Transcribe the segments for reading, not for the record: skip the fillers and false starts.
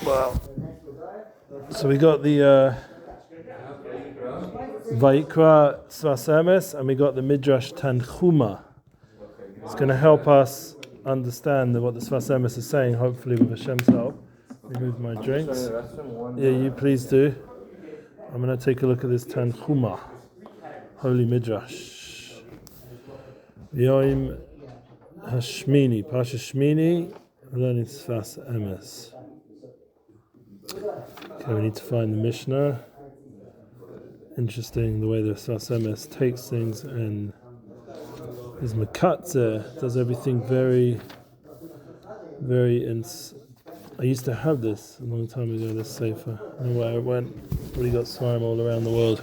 Wow. So we got the Vayikra Sfas Emmes, and we got the Midrash Tanchuma. It's going to help us understand what the Sfas Emmes is saying, hopefully with Hashem's help. Let me move my drinks. Yeah, you please do. I'm going to take a look at this Tanchuma, Holy Midrash. Yom Hashmini, Pasha Shmini, learning Sfas Emmes. Okay, we need to find the Mishnah. Interesting the way the Sfas Emmes takes things and is mekatzer, does everything very, very. I used to have this a long time ago. This sefer. I don't know where it went. Probably got swine all around the world.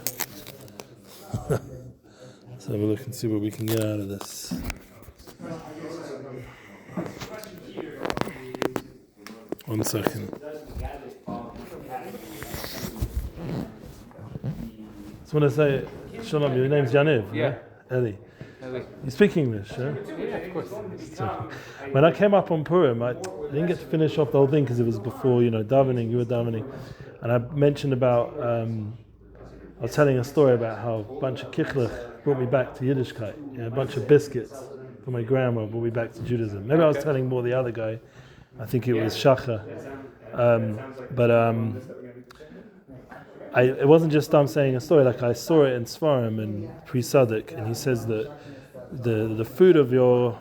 Let's have a look and see what we can get out of this. One second. I just want to say, Shalom, your name's Yaniv, yeah? Right? Eli. Eli. You speak English, yeah? Yeah, of course. When I came up on Purim, I didn't get to finish off the whole thing because it was before, davening, you were davening. And I mentioned about, I was telling a story about how a bunch of kichlech brought me back to Yiddishkeit. Yeah, a bunch of biscuits for my grandma brought me back to Judaism. Maybe I was telling more the other guy. I think it was Shacha. It wasn't just I'm saying a story, like I saw it in Sfarim and True Tzaddickim, and he says that the food of your,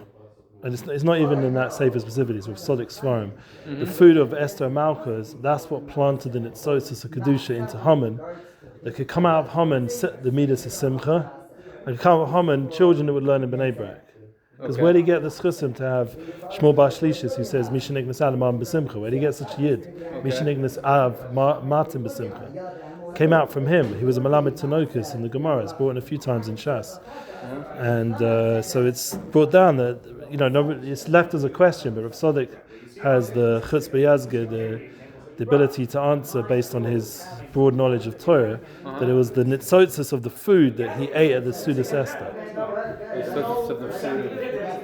and it's not even in that sefer specifically, it's with Tzaddik Sfarim, the food of Esther and Malchus, that's what planted in its Sosis of Kedusha into Haman. That could come out of Haman, the Midas of Simcha, and could come out of Haman, children that would learn in Bnei Brak. Because where do you get the schusim to have Shmuel Bar Shlishis who says Misha Nignas Adam B'Simcha? Where do you get such a yid? Misha Nignas Av Martin B'Simcha. Came out from him. He was a Malamed Tanokus in the Gemara. It's brought in a few times in Shas. And so it's brought down that, it's left as a question, but Rav Tzaddik has the Chutz B'Yazgid, the ability to answer based on his broad knowledge of Torah, that it was the nitzotzes of the food that he ate at the Sudas Esther.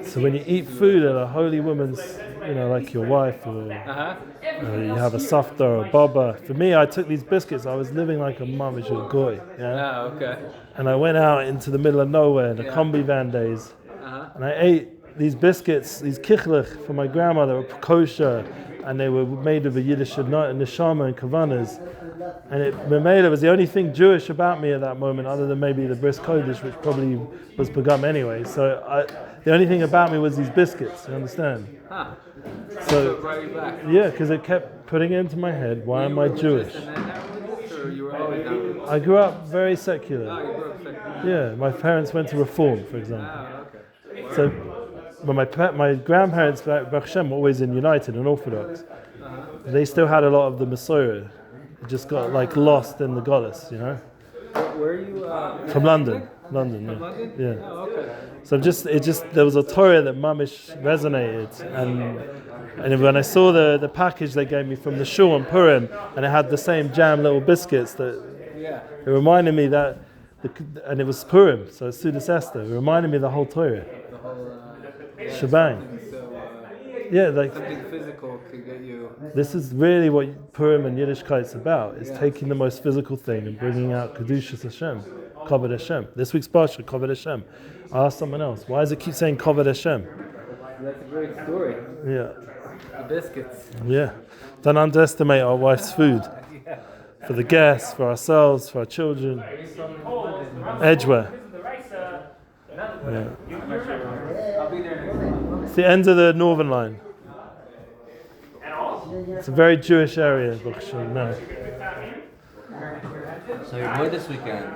So when you eat food at a holy woman's, like your wife, or you have a safta or a baba. For me, I took these biscuits. I was living like a mamish or goy. Yeah. Okay. And I went out into the middle of nowhere in the combi van days, and I ate these biscuits, these kichlech from my grandmother, were kosher, and they were made of a Yiddish Neshama and kavanas. And Mamela was the only thing Jewish about me at that moment, other than maybe the bris kodesh, which probably was pagam anyway. So the only thing about me was these biscuits. You understand? So brought you back. Yeah, because it kept putting it into my head. Why am I Jewish? Or you were always down? I grew up very secular. Oh, you grew up secular. Yeah, my parents went to Reform, for example. Okay. So, but my grandparents, Baruch Hashem, were always in United and Orthodox. They still had a lot of the Masorah. It just got lost in the Goddess, Where are you? From London. London, From London? Yeah. Oh, okay. So there was a Torah that mamish resonated, and when I saw the package they gave me from the shul on Purim, and it had the same jam little biscuits, it reminded me that, and it was Purim, so it's Sudas Esther. It reminded me of the whole Torah, The whole shebang. So, Yeah, something physical could get you. This is really what Purim and Yiddishkeit's about, is taking the most physical thing and bringing out Kedushas Hashem, Kavod Hashem. This week's Parsha, Kavod Hashem. I asked someone else, why does it keep saying Kavod Hashem? That's a great story. Yeah. The biscuits. Yeah. Don't underestimate our wife's food. For the guests, for ourselves, for our children. Edgeware. Yeah. I'll be there next time. It's the end of the Northern Line. It's a very Jewish area, now. So you're going this weekend?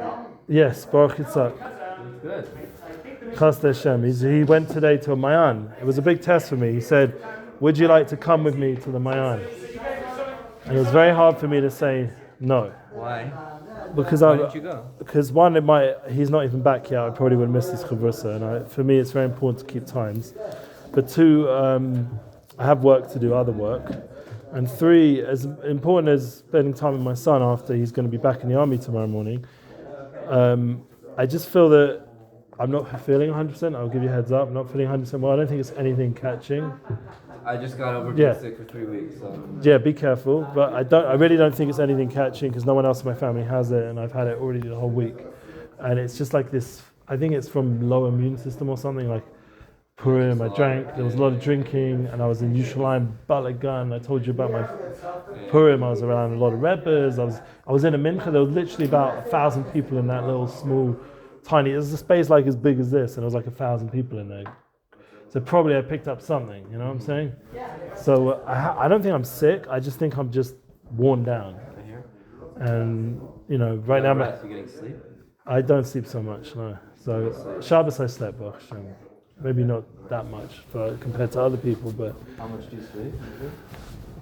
Yes, Baruch Yitzhak. Good. Chasdei Hashem. He went today to a Mayan. It was a big test for me. He said, would you like to come with me to the Mayan? And it was very hard for me to say no. Why? Because Why didn't you go? Because one, he's not even back yet. I probably would miss this chavrusa, and for me it's very important to keep times. But two, I have work to do, other work. And three, as important as spending time with my son after he's going to be back in the army tomorrow morning, I just feel that I'm not feeling 100%. I'll give you a heads up. I'm not feeling 100% well. I don't think it's anything catching. I just got over Yeah. being sick for 3 weeks, so. Yeah, be careful. But I really don't think it's anything catching because no one else in my family has it, and I've had it already the whole week. And it's just like this. I think it's from low immune system or something. Like Purim, I drank. There was a lot of drinking, and I was in Yerushalayim, Balagan. I told you about my Purim. I was around a lot of rebbes. I was in a mincha. There was literally about 1,000 people in that little small, tiny. It was a space like as big as this, and there was like 1,000 people in there. So probably I picked up something. You know what I'm saying? So I don't think I'm sick. I just think I'm just worn down. And right now You getting sleep? I don't sleep so much. No. So Shabbos I slept, Baruch Hashem. Maybe not that much compared to other people, but How much do you sleep?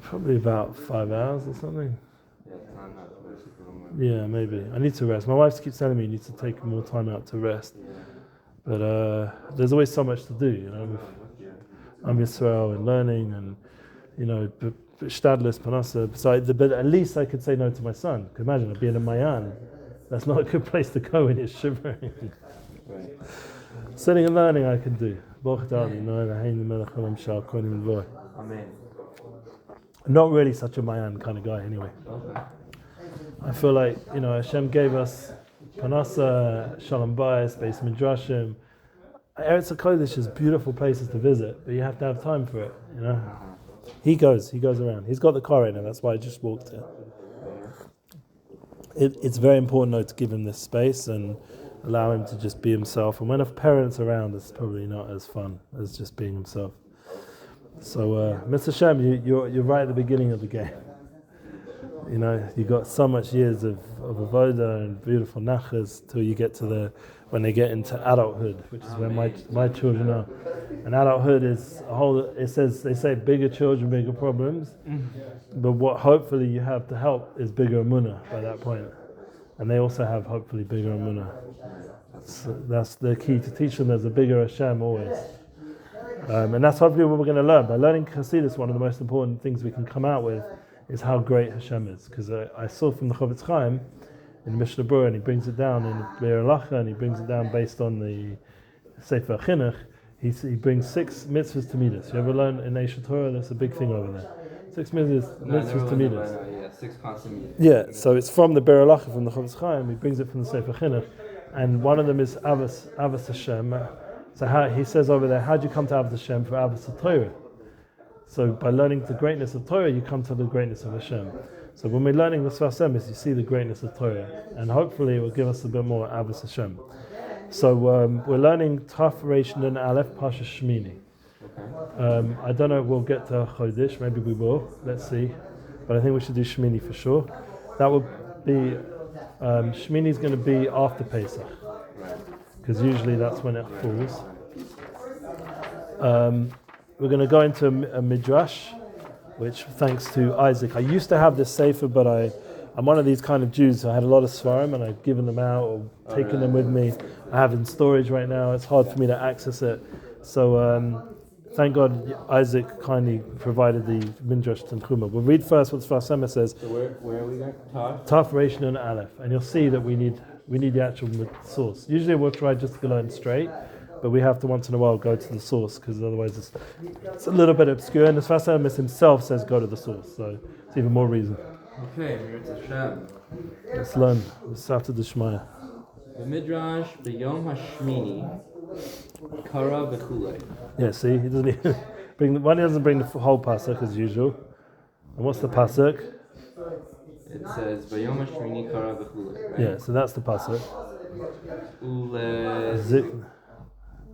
probably about 5 hours or something. Yeah, time out to rest. Yeah, maybe. I need to rest. My wife keeps telling me you need to take more time out to rest. But there's always so much to do, I'm Yisrael and learning and, Shtadlis, Panasa. So but at least I could say no to my son. Imagine being in Mayan. That's not a good place to go when it's shivering. Right. Sitting and learning I can do. Amen. Not really such a Mayan kind of guy anyway. Okay. I feel like, Hashem gave us Panasa, Shalom Bayis, Beis Midrashim. Eretz HaKodesh is beautiful places to visit, but you have to have time for it, He goes around. He's got the car right now, that's why I just walked it. It's very important though to give him this space and allow him to just be himself. And when a parent's around, it's probably not as fun as just being himself. So, Mr. Shem, you're right at the beginning of the game. You got so much years of avoda and beautiful nachas till you get to when they get into adulthood, which is where my children are. And adulthood is they say bigger children, bigger problems. But what hopefully you have to help is bigger emunah by that point. And they also have hopefully bigger emunah. That's the key to teach them there's a bigger Hashem always. And that's hopefully what we're going to learn. By learning Chassidus, one of the most important things we can come out with is how great Hashem is. Because I saw from the Chofetz Chaim in Mishnah Berurah, and he brings it down in Be'er Halacha, and he brings it down based on the Sefer Chinuch. He brings 6 mitzvahs to midas. You ever learn in Eish Torah? That's a big thing over there. 6 mitzvahs to midas. Yeah, 6 constant midas. Yeah, so it's from the Be'er Halacha, from the Chofetz Chaim. He brings it from the Sefer Chinuch, and one of them is Avos Hashem. So he says over there, how do you come to Avos Hashem for Avos Torah? So by learning the greatness of Torah, you come to the greatness of Hashem. So when we're learning the Sfas Emmes, you see the greatness of Torah, and hopefully it will give us a bit more Avos Hashem. So we're learning Taf Reish Nun Aleph Pasha Shmini. I don't know if we'll get to Chodesh, maybe we will, let's see. But I think we should do Shmini for sure. That will be, Shmini is going to be after Pesach, because usually that's when it falls. We're going to go into a midrash, which thanks to Isaac. I used to have this sefer, but I'm one of these kind of Jews. I had a lot of svarim, and I've given them out or taken them with me. I have in storage right now. It's hard for me to access it. So thank God Isaac kindly provided the midrash Tanchuma. We'll read first what Sfas Emmes says. So where are we going? Taf Reish Nun Aleph, and you'll see that we need the actual source. Usually we'll try just to learn straight, but we have to once in a while go to the source, because otherwise it's a little bit obscure. And the Sfas Emmes himself says go to the source, so it's even more reason. Okay, Mirza Hashem. Let's learn. Safta D'Shmaya. The Midrash, the Yom HaShmini, Kara V'chulei. Yeah, see, he doesn't even he doesn't bring the whole pasuk as usual. And what's the pasuk? It says, V'yom HaShmini Kara V'chulei, right? Yeah, so that's the pasuk.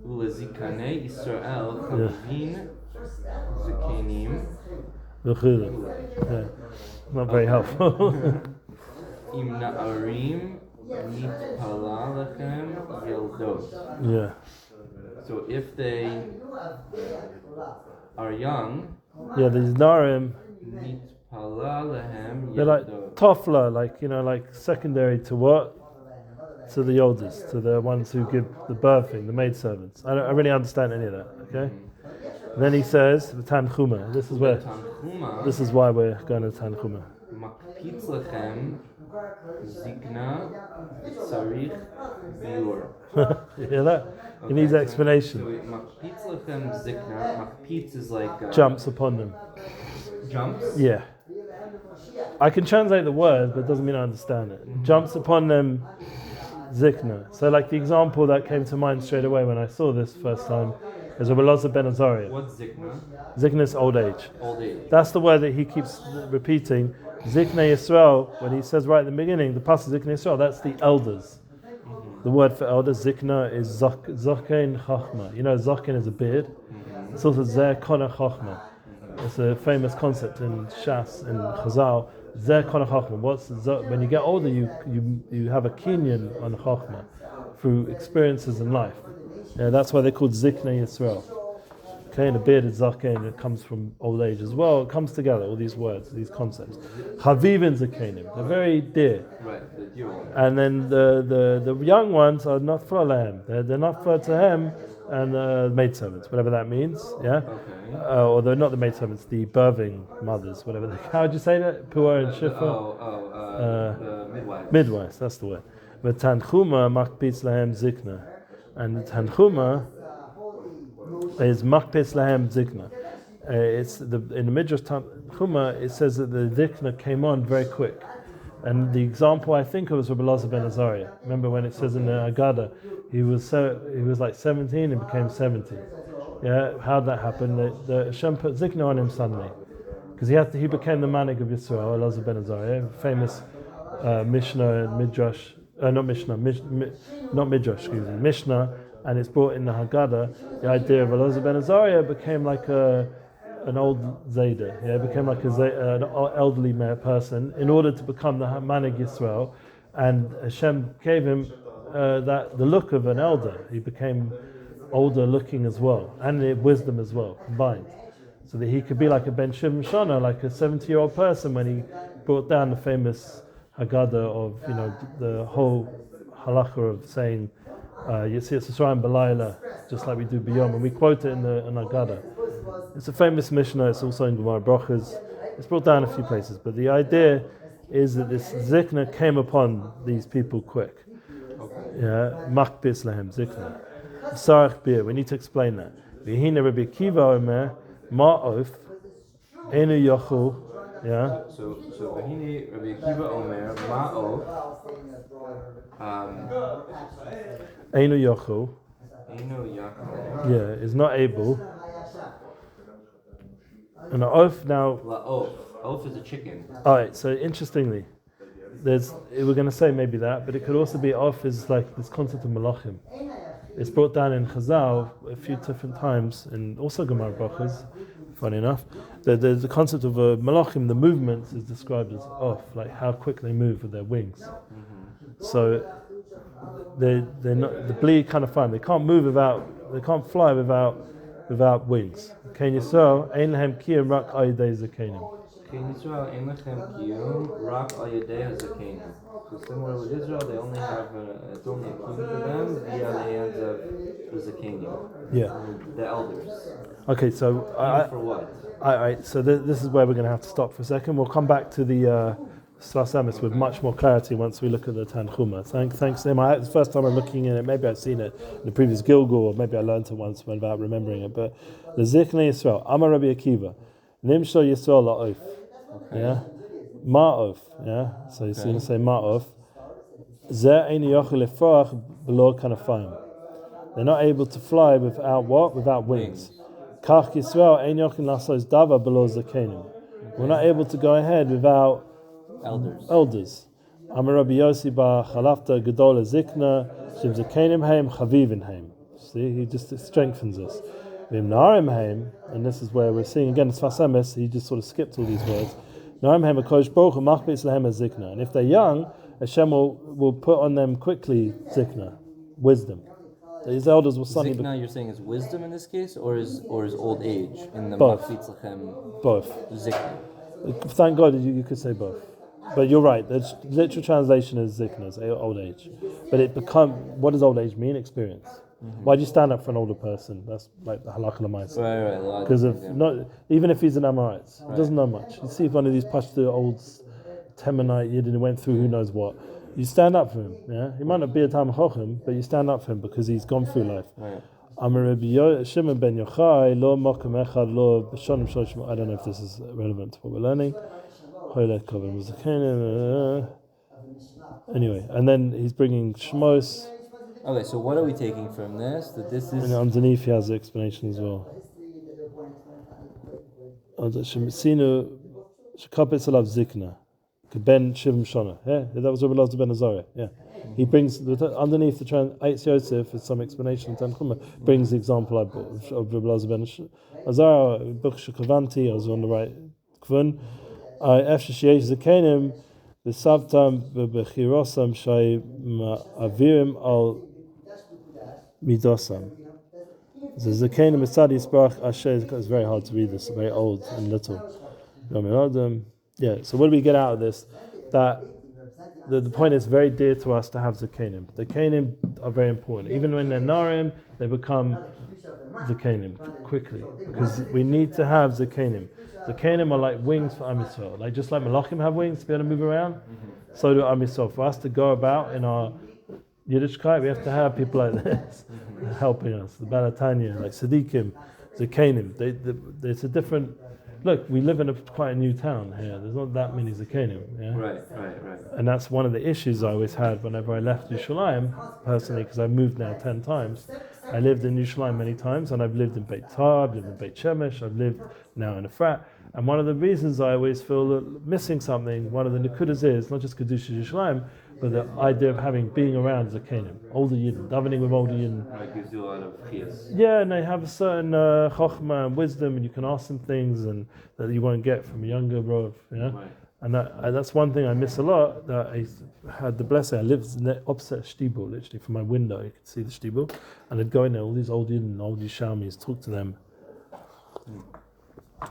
Ulezikane Yisrael Chavim Zikenim Yeah, not very helpful. Im Na'arim Nitpala Lechem Yeldot. Yeah. So if they are young, Yeah, these Narim, Nitpala Lechem they're like Yeldot. Tofla, like secondary to what? To the oldest, to the ones who give the birthing, the maidservants. I don't really understand any of that, okay? Then he says, the Tanchuma. This is why we're going to Tanchuma. Makpitz Lechem Zikna, Tzarich, Biur. You hear that? He needs explanation. So Makpitz Lechem Zikna. Makpitz is like Jumps upon them. jumps. Yeah. I can translate the words, but it doesn't mean I understand it. Jumps upon them, zikna. So like the example that came to mind straight away when I saw this first time is Rabbi Elazar ben Azariah. What's Zikna? Zikna is old age. Old age. That's the word that he keeps repeating. Zikna Yisrael, when he says right at the beginning, the pasuk Zikna Yisrael, that's the elders. The word for elders, Zikna, is Zaken Chachma. You know, Zaken is a beard. It's also Zer Kona Chachma. It's a famous concept in Shas, in Chazal. Zer Kona Chachma. When you get older, you have a kinyan on Chachma through experiences in life. Yeah, that's why they're called Zikna Yisrael. Okay, and a beard is Zaken, it comes from old age as well. It comes together, all these words, these concepts. Chavivin Zakenim, they're very dear. Right, the dear one. And then the young ones are not for Lahem. They're not for to him and maidservants, whatever that means. Yeah. Okay. Or they're not the maidservants, the birthing mothers, whatever. How would you say that? Puah and Shifa. The midwives. Midwives. That's the word. But Tanchuma makpitz lahem zikna, and Tanchuma is makpitz lahem zikna. It's in the Midrash Tanchuma. It says that the zikna came on very quick. And the example I think of was Rabbi Elazar ben Azariah. Remember when it says in the Agada, he was like 17 and became 70. Yeah, how did that happen? The Hashem put zikna on him suddenly, because he became the manik of Yisrael. Elazar ben Azariah, famous Mishnah and Midrash, not Midrash, excuse me, Mishnah, and it's brought in the Haggadah. The idea of Elazar ben Azariah became like an old Zayda. Yeah, became like an elderly person in order to become the Manig Yisrael, and Hashem gave him the look of an elder. He became older looking as well, and wisdom as well, combined. So that he could be like a Ben Shivim Shana, like a 70-year-old person when he brought down the famous Haggadah of, the whole halacha of saying Yetzias Yisrael B'layla, just like we do B'yom, and we quote it in Haggadah. It's a famous Mishnah. It's also in Gemara Brachas. It's brought down a few places, but the idea is that this zikna came upon these people quick. Yeah, makpis lahem zikna. Sarach bir. We need to explain that. V'hina Rabbi Akiva omer ma'of enu yochul. Yeah. So V'hina Rabbi Akiva omer ma'of enu yochul. Eno Yaakov. Yeah, is not able. And an oaf now. La'of. Oaf is a chicken. All right. So interestingly, we're going to say maybe that, but it could also be off is like this concept of malachim. It's brought down in Chazal a few different times, and also Gemara Brachas. Funny enough, there's the concept of malachim. The movement is described as off, like how quick they move with their wings. So they're not the bli kind of fine. They can't move they can't fly without wings. Kein Yisrael ein lehem kiyum rak al yedei zakenim. Kein Yisrael ein lechem kiyum rak al yedei zakenim. So similar with Israel, they only have it's only a kiyum for them via the hands of the zakenim. Yeah. The elders. Okay, so For what? Alright, so this is where we're going to have to stop for a second. We'll come back to the Sfas Emmes with much more clarity once we look at the Tanchuma. Thanks to him. It's the first time I'm looking in it. Maybe I've seen it in the previous Gilgul, or maybe I learned it once without remembering it. But the Ziknei Yisrael, Amar Rabbi Akiva, Nimshal Yisrael la'of. Yeah? Ma'of. Yeah? So you're going to say Ma'of. Zeh ein yochel lefrach below kanafayim. They're not able to fly without what? Without wings. Kach Yisrael ein yochel lasos dava below zakenim. We're not able to go ahead without elders. Amar Rabbi Yossi ba chalafta gedola zikna shim zakenim heim chavivin heim. See, he just strengthens us. Vim narim heim, and this is where we're seeing again Sfas Emmes. He just sort of skipped all these words. Narim heim akosh baruch machbis lehem zikna. And if they're young, Hashem will put on them quickly zikna, wisdom. These elders will suddenly. Zikna, you're saying is wisdom in this case, or is old age in the both. Both. Zikna. Thank God you could say both. But you're right. The literal translation is zikna, is old age. But what does old age mean? Experience. Why do you stand up for an older person? That's like the halakha l'maisa. Right. Because even if he's an Amorite, he doesn't know much. You see one of these Pashto old Temanite Yidden who went through who knows what. You stand up for him. Yeah, he might not be a Talmid Chacham, but you stand up for him because he's gone through life. Right. Amar Rabbi Shimon ben Yochai lo makom echad lo b'shonim shloshim. I don't know if this is relevant to what we're learning. Anyway, and then he's bringing Shmos. Okay, so what are we taking from this? That this is... And underneath he has the explanation as well. Shemesinu shekapetz alav zikna keben shivim shana. Yeah, that was Rabbi Elazar ben Azariah. Yeah, he brings underneath the Eitz Yosef with some explanation. Tanchuma brings the example I brought of Rabbi Elazar ben Azariah. Book Shekavanti. I was on the right kvun. After sheyesh zakenim the savtam bechirosam shay avirim al midosam. The zakenim misadi sprach asher. It's very hard to read this. Very old and little. Yeah. So what do we get out of this? That the point is very dear to us to have zakenim. The zakenim are very important. Even when they're narim, they become zakenim quickly because we need to have zakenim. Zakenim are like wings for Am Yisrael. Like just like Malachim have wings to be able to move around, so do Am Yisrael. For us to go about in our Yiddishkeit, we have to have people like this helping us. The Balatanya, like Tzaddikim, Zakenim. It's a different. Look, we live in quite a new town here. There's not that many Zakenim. Yeah? Right. And that's one of the issues I always had whenever I left Yerushalayim, personally, because I moved now 10 times. I lived in Yerushalayim many times, and I've lived in Beit Tar, I've lived in Beit Shemesh, I've lived now in Efrat. And one of the reasons I always feel that missing something, one of the nekudas is not just Kedusha Yerushalayim, but the idea of being around Zakenim, older Yidden, davening with older Yidden. It gives you a lot of chiyas. Yeah, and they have a certain chokhmah and wisdom, and you can ask them things and that you won't get from a younger bro. Yeah, Right. and that's one thing I miss a lot. That I had the blessing. I lived opposite Shtibel, literally from my window. You could see the Shtibel, and I'd go in there. All these old Yidden, all these Shalmis, talk to them.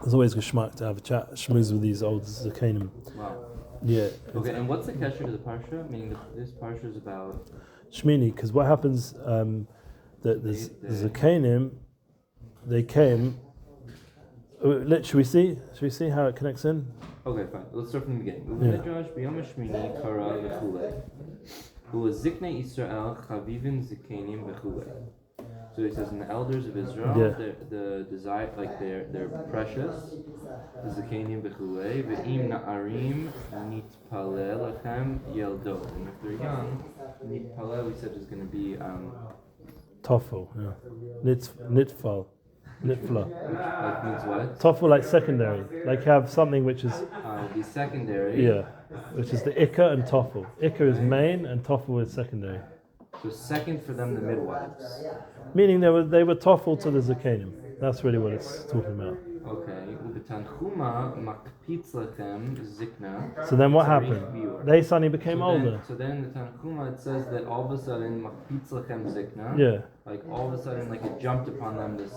It's always geschmack to have a chat, schmooze with these old Zakenim. Wow. Yeah. Okay, and what's the kesher to the parsha? Meaning that this parsha is about Shmini, because what happens, the Zakenim, they came. Should we see how it connects in? Okay, fine. Let's start from the beginning. Yeah. Midrash b'yom hashmini kara v'chulei. Who was Ziknei Yisrael chavivim zikenim v'chulei. So he says in the elders of Israel, the desire, like they're precious. Zikenim v'chulei v'im na'arim nitpalel lachem yeldo. And if they're young, nitpalel we said is going to be Toffel, yeah. Nitfal. Nitfla. Like means what? Toffel, like secondary. Like you have something which is. The secondary. Yeah. Which is the Ikka and Toffel. Ikka is main and Toffel is secondary. So second for them, the midwives. Meaning they were Toffel to the Zakenim. That's really what it's talking about. Okay. U'b'tanchuma makpitz lechem zikna. So then what happened? They suddenly became older. So then the Tanchuma, it says that all of a sudden makpitz lechem zikna. Yeah. Like all of a sudden, like it jumped upon them this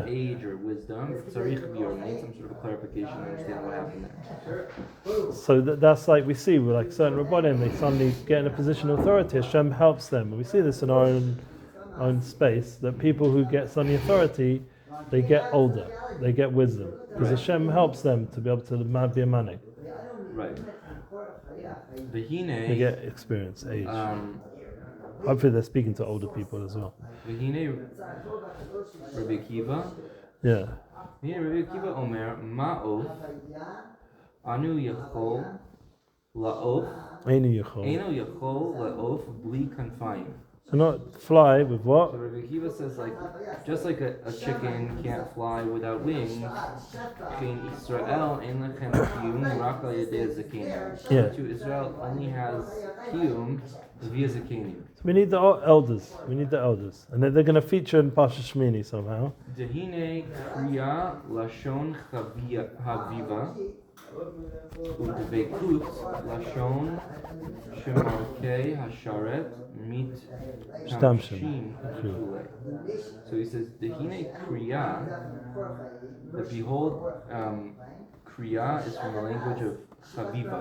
age or wisdom. Tzarich biur. Need some sort of clarification to understand what happened there. So that's like we see with like certain Rabbanim, they suddenly get in a position of authority. Hashem helps them. And we see this in our own space, that people who get suddenly authority, they get older, they get wisdom. Because Hashem helps them to be able to be a manik. Right. They get experience, age. Hopefully they're speaking to older people as well. V'hine Rabbi Akiva. Yeah. V'hine Rabbi Akiva Omer Ma'of Anu Yachol La'of Einu Yachol. Eino Yachol La'of Bli Kanfayim. So not fly with what? So Rabbi Akiva says, like, just like a chicken can't fly without wings, in Israel, in lechem kiyum rak al yedei zakenim. Yeah. To Israel only has kiyum via zakenim. So we need the elders. We need the elders. And then they're going to feature in Pasha Shmini somehow. Dehine kriya lashon haviva udveikut lashon shemarkei hasharet mit tamshim. So he says, Dehine kriya, that behold, kriya is from the language of chaviva,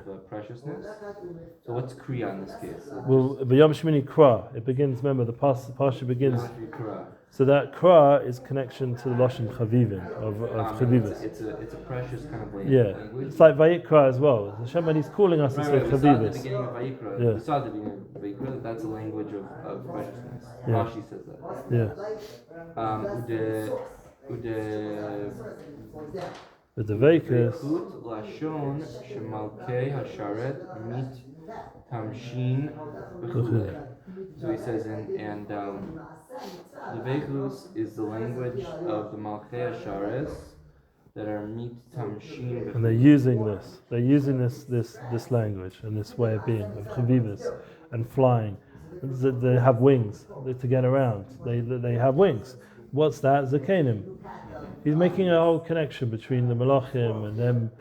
like preciousness. So what's kriya in this case? Well, B'yom Shmini Kra. It begins, remember, the Pasha begins. So that kra is connection to the Lashon Chavivin, of Chavivus. It's a precious kind of language. It's like Vayikra as well. Hashem, when He's calling us to say We saw at the Chavivus. beginning of Vayikra. Yeah. We saw at the beginning of Vayikra that's a language of preciousness. Yeah. Rashi says that. With the Vayikras. Veichut lashon shemalkei hasharet mit tamshin b'chulei. So he says, and the Veichus is the language of the Malchei Hashares that are mit tamshin b'chulei. And they're using this language and this way of being, of Chavivus and flying. They have wings to get around. They have wings. What's that? Zakanim. He's making a whole connection between the Malachim and them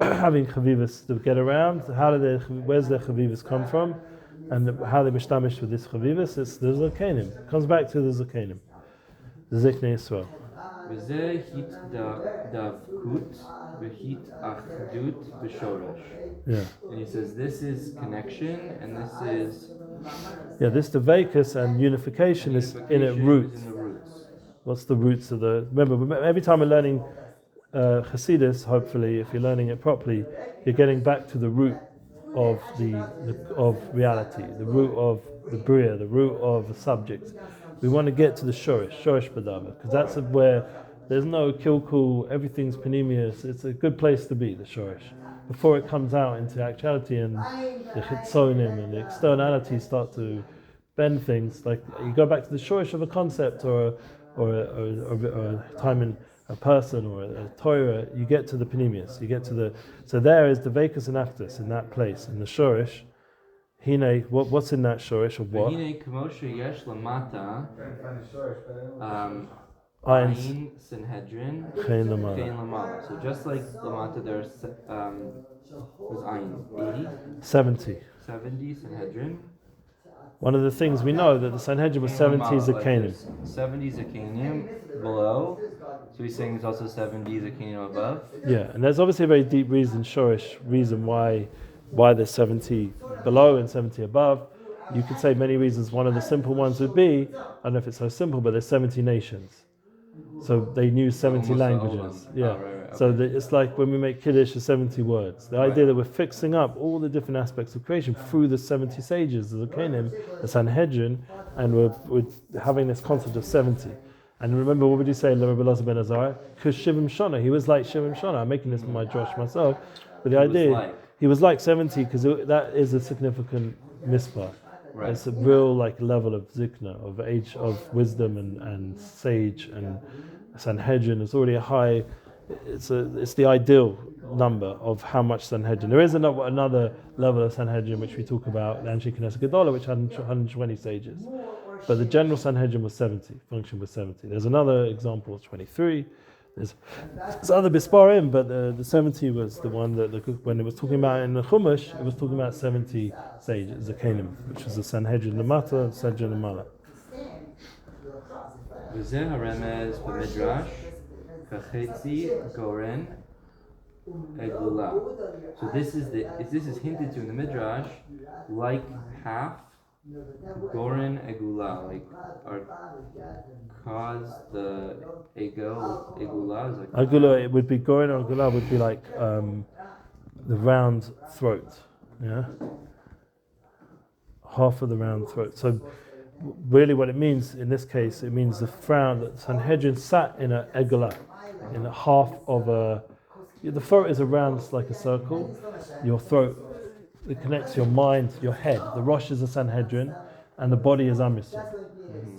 having Chavivus to get around. Where's their Chavivus come from? And how they mishtamish with this Chavivus? It's the Zakanim. It comes back to the Zakanim. The Ziknei Yisrael. V'zeh hit davkut v'hit achdut v'shorash. Yeah. And he says this is connection and this is... this Devekus and unification is in its roots. Is in the roots. What's the roots of the... Remember, every time we're learning Hasidus, hopefully, if you're learning it properly, you're getting back to the root of of reality, the root of the Bria, the root of the subject. We want to get to the Shorish Badava, because that's where there's no kilkul, everything's panemius. It's a good place to be, the Shorish. Before it comes out into actuality and the chitzonim and the externalities start to bend things, like you go back to the Shorish of a concept or a time in a person or a Torah, you get to the panemius, you get to the... So there is the Vekas and Actus in that place, in the Shorish. Hine, what's in that Shorish of what? Hine k'moshe yesh lamata Ayin Sanhedrin Chein Chein Lamala. Lamala. So just like lamata there's was Ayin 70. 70 Sanhedrin. One of the things we know that the Sanhedrin was 70 Zakanim. 70 Zakanim below. So he's saying there's also 70 Zakanim above. Yeah, and there's obviously a very deep reason, Shorish reason why there's 70 below and 70 above. You could say many reasons. One of the simple ones would be, I don't know if it's so simple, but there's 70 nations. So they knew 70 languages. Yeah. Right. So it's like when we make Kiddush, the 70 words. The idea that we're fixing up all the different aspects of creation through the 70 sages, the Zakanim, the Sanhedrin, and we're having this concept of 70. And remember, what would you say, Rabbi Elazar ben Azariah? Because Shivim Shana, he was like Shivim Shana. I'm making this my Josh myself. But the idea, he was like 70 because that is a significant mispah. Right. It's a real level of zikna, of age, of wisdom and sage and Sanhedrin. It's already a high. It's the ideal number of how much Sanhedrin. There is another level of Sanhedrin which we talk about, the Anshe Knesset Gedolah, which had 120 sages. But the general Sanhedrin was 70, function was 70. There's another example, 23. There's other Bisparim, but the 70 was the one that when it was talking about in the Chumash, it was talking about 70 sages, Zakanim, which was the Sanhedrin Lamata and Sanhedrin Lamala. V'zeh haremez b'midrash kachetzi goren egula. So this is hinted to in the midrash like half goren egula, like are cause the egula is like Agula, it would be goren or agula would be like the round throat, yeah, half of the round throat. So really, what it means in this case, it means the frown that Sanhedrin sat in a egula, in a half of a. The throat is around like a circle. Your throat, it connects your mind, your head. The Rosh is a Sanhedrin, and the body is Am Yisrael.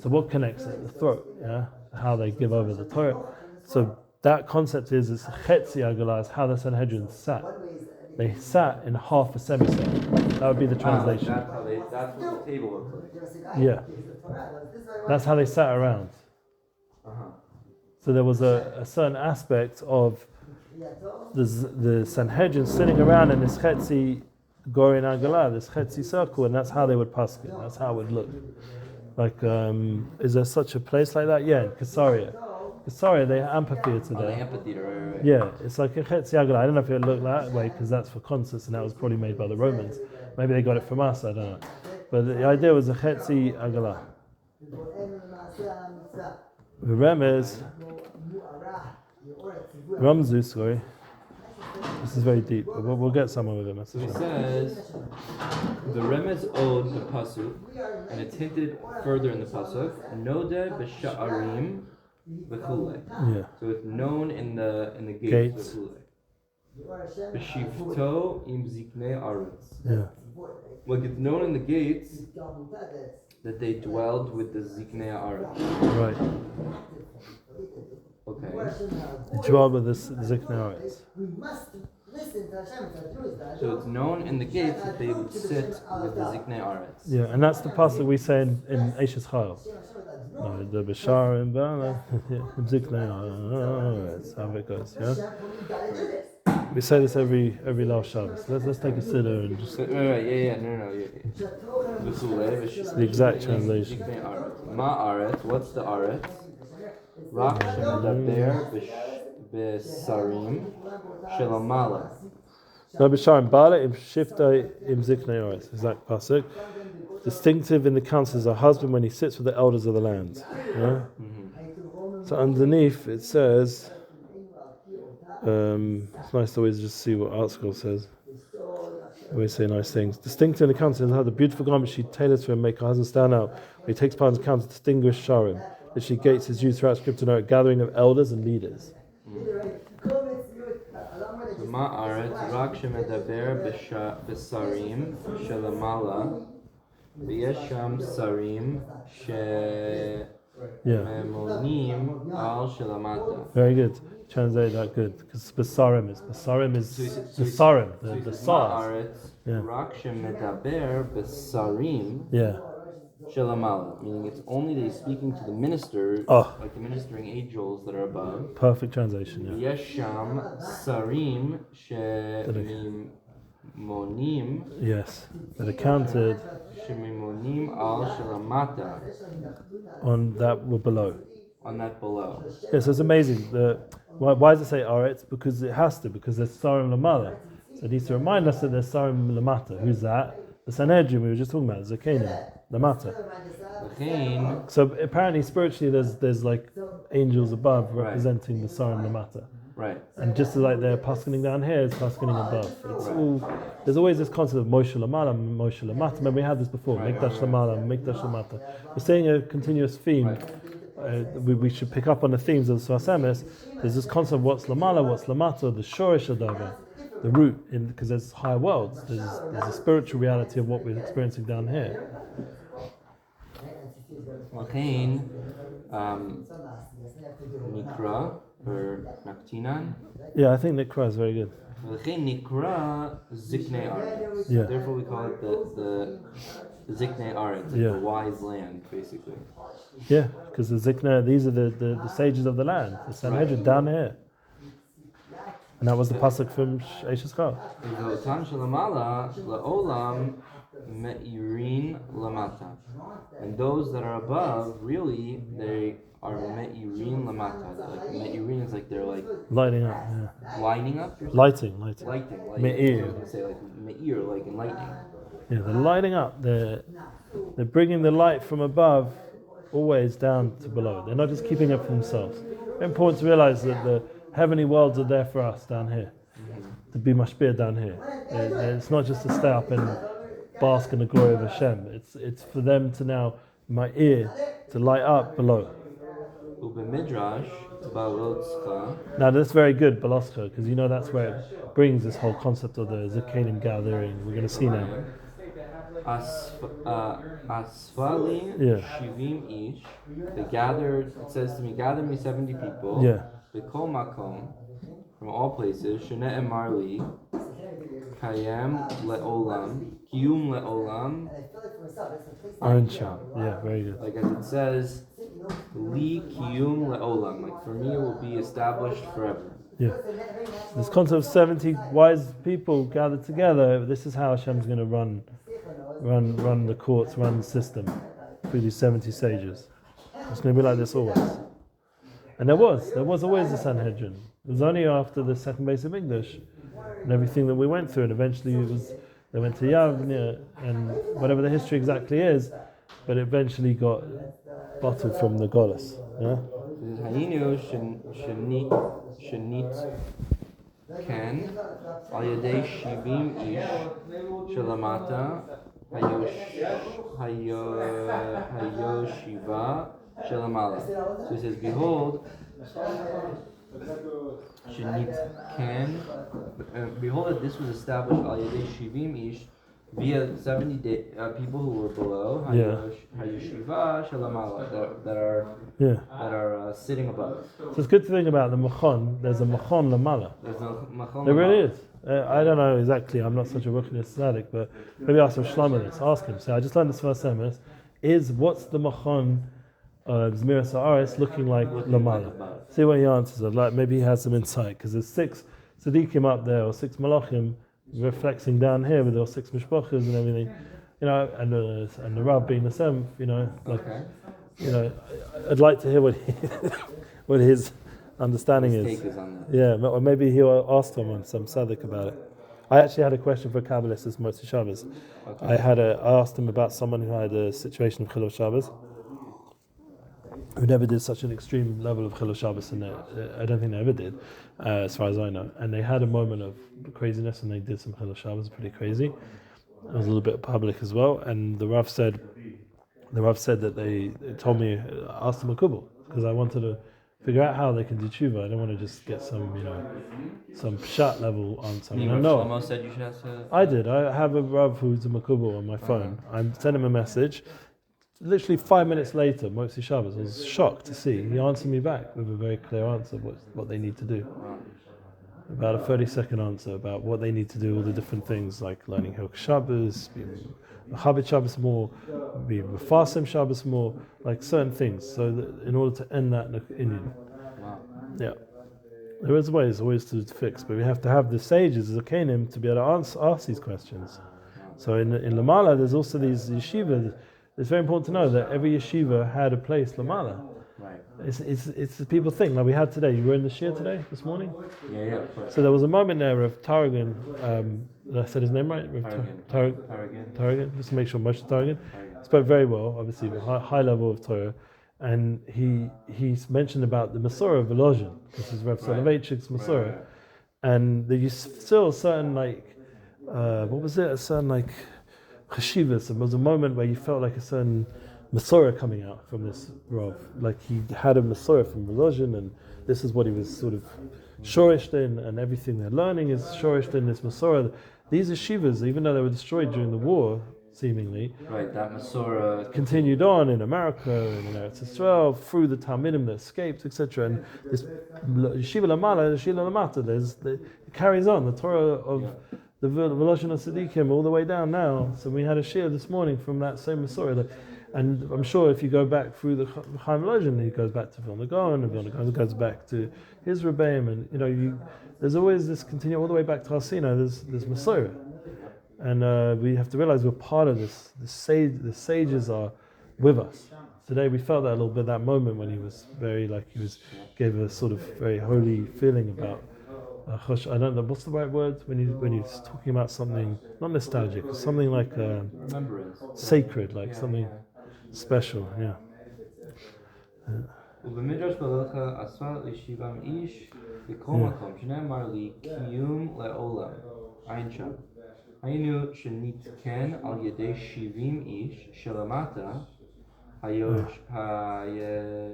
So what connects it? The throat, yeah? How they give over the Torah. So that concept is Chetzi Agala, is how the Sanhedrin sat. They sat in half a semicircle. That would be the translation. That's what the table looks like. Yeah. That's how they sat around. So there was a certain aspect of the Sanhedrin sitting around in this Chetzi Gorin Agala, this Chetzi circle, and that's how they would paskin. That's how it would look. Like, is there such a place like that? Yeah, in Caesarea. Caesarea, they have amphitheater there. The amphitheater, right. Yeah, it's like a Chetzi Agala. I don't know if it looked that way because that's for concerts and that was probably made by the Romans. Maybe they got it from us, I don't know. But the idea was a Chetzi Agala. Remez, Ramzu, sorry. This is very deep, but we'll get somewhere with him. So he says, the Remez owed the pasuk, and it's hinted further in the pasuk. Node b'sha'arim v'chulei. Yeah. So it's known in the Gates. v'chulei. B'shivto im ziknei aretz. Yeah. Like it's known in the gates that they dwelled with the ziknei aretz. Right. Okay. The job of this Ziknei Aretz. So it's known in the gates that they would sit with the ziknei aretz. Yeah, and that's the pasuk we say in Eishes Chayil. No, the B'sharim Bala, Ziknei Aretz. How it goes, yeah. We say this every last Shabbos. Let's take a siddur and just. Right, yeah. It's the exact translation. Ziknei aretz. Ma aretz. What's the aretz? Rak shemedaber b'sarim shelamala. No, B'sharim Bala im Shifta im Ziknei Aretz. Exact pasuk. Distinctive in the council is a husband when he sits with the elders of the land. Yeah? So underneath it says, it's nice to always just see what ArtScroll says. Always say nice things. Distinctive in the council is how the beautiful garment she tailors for him make her husband stand out. When he takes part in the council, distinguished Sharim. That she gates is used throughout Scripture to know a gathering of elders and leaders. Ma'aret rak shemedaber b'sarim shelamala v'yesham sarim shememonim al shelamata. Very good. Translate that good. Because Basarim is the Sarim, the SARS. Ma'aret rak shemedaber b'sarim. Yeah. Shelamala, meaning it's only that he's speaking to the minister, like the ministering angels that are above. Perfect translation, yeah. Yesham sarim shemimonim. Yes, that are counted Shemimonim al shelamata. On that were below. On that below. Yes, it's amazing. Why does it say Aretz? Because it has to, because there's Sarim Lamala. So it needs to remind us that there's Sarim Lamata. Who's that? The Sanhedrin we were just talking about, Zakanim. The matter. So apparently spiritually there's like angels above representing the Sarim the matter. Right. And just like they're paskening down here, it's paskening above. It's all, there's always this concept of Moshe Lamala, Moshe Lamata. Remember we had this before, Mikdash Lamala, Mikdash Lamata. We're saying a continuous theme. We should pick up on the themes of the Sfas Emmes. There's this concept of what's Lamala, what's Lamata, the Shorish Adava. The root, because there's higher worlds. There's a spiritual reality of what we're experiencing down here. Lachain Nikra or Naktinan. Yeah, I think Nikra is very good. Lachain Nikra Ziknei Aretz. Yeah. Therefore we call it the Ziknei Aretz, the wise land, basically. Yeah, because the Ziknei, these are the sages of the land, the Sanhedrin down here. And that was the pasuk from Eishes Chayil. V'otan shelamala la'olam me'irin lamata. And those that are above, really, they are me'irin lamata. Like me'irin is like they're like lighting up. Yeah. Lining up. Lighting. Me'ir. Say like me'ir, like enlightening. Yeah, they're lighting up. They're bringing the light from above, always down to below. They're not just keeping it for themselves. It's important to realize that the heavenly worlds are there for us down here, to be mashpir down here. It's not just to stay up and bask in the glory of Hashem. It's for them to now, my ear, to light up below. Midrash Balotzcha. Now that's very good, Balotzcha, because you know that's where it brings this whole concept of the Zakanim gathering. We're going to see now. Asfali Shivim Ish. They gathered. It says to me, gather me 70 people. Yeah. B'kol makom, from all places, Shene Emarli, Kayem le'olam, Kiyum le'olam, Anshan. Yeah, very good. like as it says, Li Kiyum le'olam, like for me it will be established forever. Yeah. This concept of 70 wise people gathered together, this is how Hashem's going to run the courts, run the system through these 70 sages. It's going to be like this always. And there was always a Sanhedrin. It was only after the second base of English and everything that we went through, and eventually they went to Yavne and whatever the history exactly is, but it eventually got bottled from the Golas. Yeah? This is Hayinu Shenit Ken Al Yadei Shivim Ish Shalamata Hayoshiva Shalamala. So he says, behold, Shenit Ken, behold that this was established Al Yadei Shivim Ish via 70 people who were below Hayoshiva Shalamala that are sitting above. So it's good to think about the Machon. There's a Machon Lamala. There's no Machon. There really is. I don't know exactly. I'm not such a Ruchnius Tzaddik, but maybe ask Shlomo this. Ask him. So I just learned this Sfas Emmes. What's the Machon Zmiras Haaretz looking like Lamala? See what he answers. Like maybe he has some insight because there's 6 Tzaddikim up there or 6 Malachim reflecting down here with those 6 Mishpachas and everything, and the Rav being the 7th, I'd like to hear what his understanding is. Take is on that. Yeah, or maybe he'll ask someone, some tzaddik about it. I actually had a question for a Kabbalist this Motzi Shabbos. Okay. I asked him about someone who had a situation of Chilul Shabbos, who never did such an extreme level of Chilul Shabbos, and I don't think they ever did, as far as I know. And they had a moment of craziness, and they did some Chilul Shabbos, pretty crazy. It was a little bit public as well. And the Rav said that they told me, ask them a kubel, because I wanted to figure out how they can do tshuva. I don't want to just get some pshat level answer. Shlomo said you should ask I did. I have a Rav who's a makubal on my phone. I sent him a message. Literally 5 minutes later, Motzi Shabbos, I was shocked to see he answered me back with a very clear answer of what they need to do. About a 30-second answer about what they need to do, all the different things like learning Hilk Shabbos, being Chabit Shabbos more, being Mefasim Shabbos more, like certain things. So that in order to end that Indian. Yeah. There is ways always to fix, but we have to have the sages as a Kenim to be able to ask these questions. So in Lamala, there's also these yeshivas. It's very important to know that every yeshiva had a place Lamala. Right. It's people think like we had today. You were in the shir today, this morning. Yeah, of course. So there was a moment there of Tarragon. Did I said his name right? Tarragon. Just to make sure Moshe Tarragon spoke very well. Obviously, with high level of Torah, and he mentioned about the Masorah of Volozhin. This is Rav Soloveitchik's Masorah, and there was still a certain what was it? A certain chashivas. There was a moment where you felt like a certain Masorah coming out from this Rav. Like he had a Masorah from Volozhin, and this is what he was sort of shorished in, and everything they're learning is shorished in this Masorah. These yeshivas, even though they were destroyed during the war, seemingly, right, that Masorah continued on in America and in Eretz Yisrael through the Talmidim that escaped, etc. And this yeshiva lamala, yeshiva lamata, it carries on the Torah of the Voloshin Tzaddikim all the way down now. So we had a shir this morning from that same Masorah. And I'm sure if you go back through the Chaim Volozhin, he goes back to Vilna Gaon, and Vilna Gaon goes back to his Rebbeim, and there's always this continue all the way back to Harsina. There's Masorah, and we have to realize we're part of this. The sages are with us. Today we felt that a little bit, that moment when he was gave a sort of very holy feeling about. I don't know what's the right word when he's talking about something not nostalgic, but something like remembrance, sacred, like something special. Yeah. ובמדרש בלכה אספה לשבעים איש בכל מקום שנאמר לי קיום לעולם עין שם היינו שנתקן על ידי 70 איש שלמטה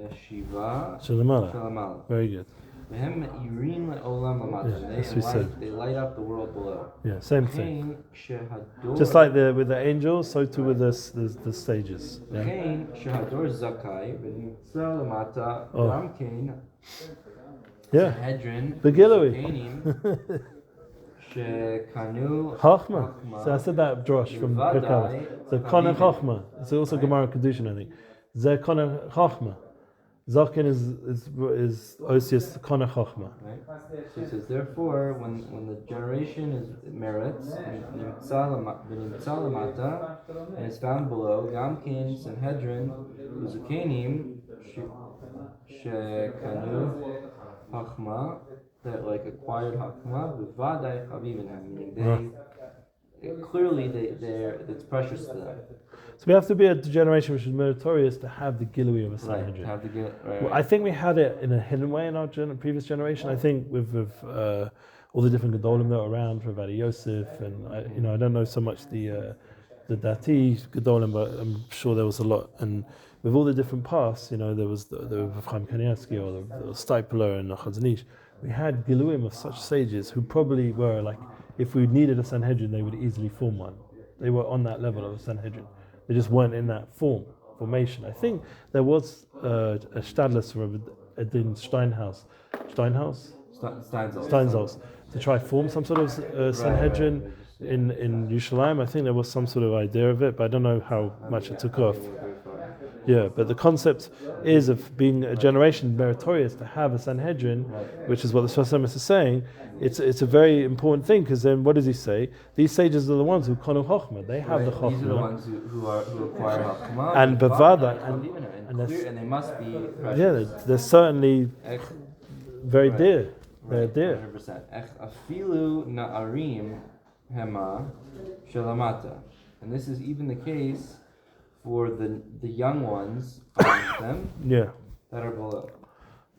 הישיבה שלמעלה. Very good. והם מאירים לעולם למטה. They light up the world below. Yeah, same thing. Just like with the angels, so too with the stages. וכן שהדור זכאי ונמצא למטה גם כן Sanhedrin זקנים שקנו Chachma. So I said that Drosh from Pirkei. So Kona Chachma. It's also Gemara Kedushin, I think. Ze Kona Chachma. Zaken is Osius Kona Chachma. Right. So it says, therefore, when the generation is merits, v'nimtza lamata, and is found below, Gamkin, Sanhedrin, Uzukanim, Shekanu, Chachma, that acquired Chachma, v'vadai chavivinam, meaning clearly it's precious to them. So we have to be a generation which is meritorious to have the Gilui of a Right. Sanhedrin. Have to get right. Well, I think we had it in a hidden way in our previous generation. I think with all the different Gedolim that were around, Rabbi Yosef, and I don't know so much the Dati Gedolim, but I'm sure there was a lot. And with all the different paths, there was the Chaim Kanievsky or the Stipler and the Chazanish. We had Giluim of such sages who probably were like, if we needed a Sanhedrin, they would easily form one. They were on that level of a Sanhedrin. They just weren't in that formation. I think there was a Stadlis from Edin Steinhaus, Steinsalz, to try form some sort of Sanhedrin in Yerushalayim. I think there was some sort of idea of it, but I don't know how much it took off. Yeah, but the concept is of being a generation meritorious to have a Sanhedrin, which is what the Sfas Emmes is saying. It's a very important thing, because then what does he say? These sages are the ones who konu chokhmah. They have the chokhmah. These are the ones who acquire chokhmah and bavada, and they must be precious. Yeah, they're certainly very dear. They're dear. 100%. Afilu na'arim hema shalamata, and this is even the case for the young ones amongst them. Yeah. That are below.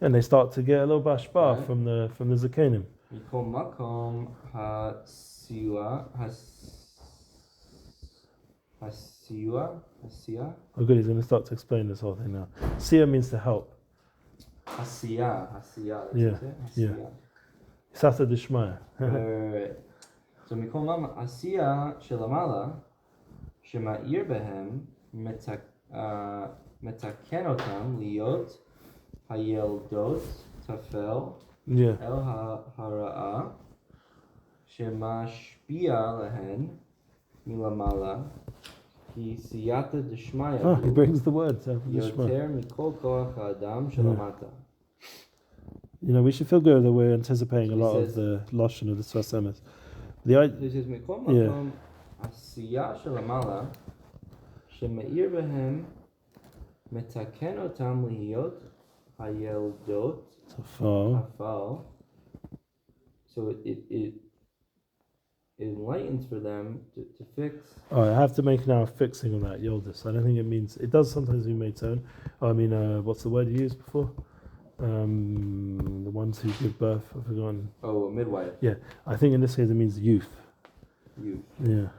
And they start to get a little bashbar from the zakenim. Mikol makom hasiua. Oh, good. He's going to start to explain this whole thing now. Sia means to help. Hasiya. Yeah. Sata dishmaya. Right. So mikol makom hasiya shelamala shema'ir behem metakenotam liot hayeldot tafel el hara'a shemashpia lehen milamala ki siyata dishmaya. Oh, he brings the words out of yoter mikol koach ha'adam shelamata. We should feel good that we're anticipating a lot of the Lashon of the Sfas Emmes. This is mikol makom hasiya shelamala shema'ir behem metaken otam lihiyot hayeldot tafal. So it enlightens for them to fix. Oh, I have to make now a fixing on that Yoldis. I don't think it means, it does sometimes mean maidservant. What's the word you used before? The ones who give birth, I've forgotten. Oh, a midwife. Yeah, I think in this case it means youth. Yeah.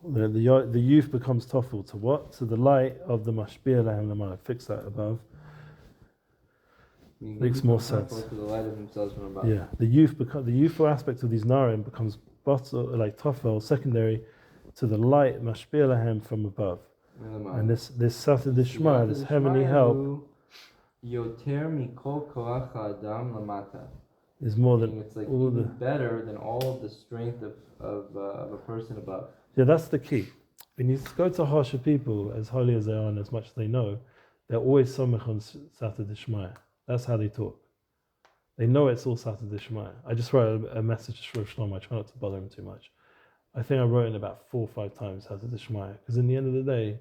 The youth becomes toffel to what? To the light of the mashpia lahem lamala. Fix that above. Makes more sense. To the light of themselves from above. Yeah, the youthful aspect of these narim becomes like toffel, secondary to the light mashpia lahem from above. And this sata dishma, this heavenly help, yoter mikol koach ha'adam lamata, is more than it's like all better than all the strength of a person above. Yeah, that's the key. When you go to harsher people, as holy as they are and as much as they know, they're always somech on sata dishmaya. That's how they talk. They know it's all sata dishmaya. I just wrote a message to Shalom. I try not to bother him too much. I think I wrote it about 4 or 5 times sata dishmaya, because in the end of the day,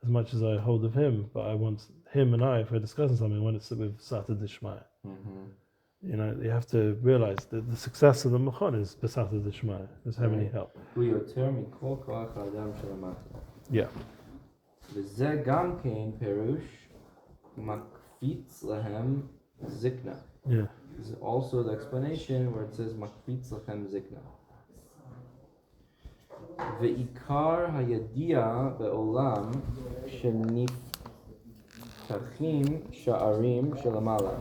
as much as I hold of him, but I want him and I, if we're discussing something, I want it with sata dishmaya. You have to realize that the success of the Mechon is B'sata D'Shmaya. There's heavenly help. Yeah. וזה גם כן פירוש מקפיץ להם זקנה. Yeah. This is also the explanation where it says מקפיץ לכם זקנה. ועיקר הידיעה בעולם שנפתחים שערים שלמעלה.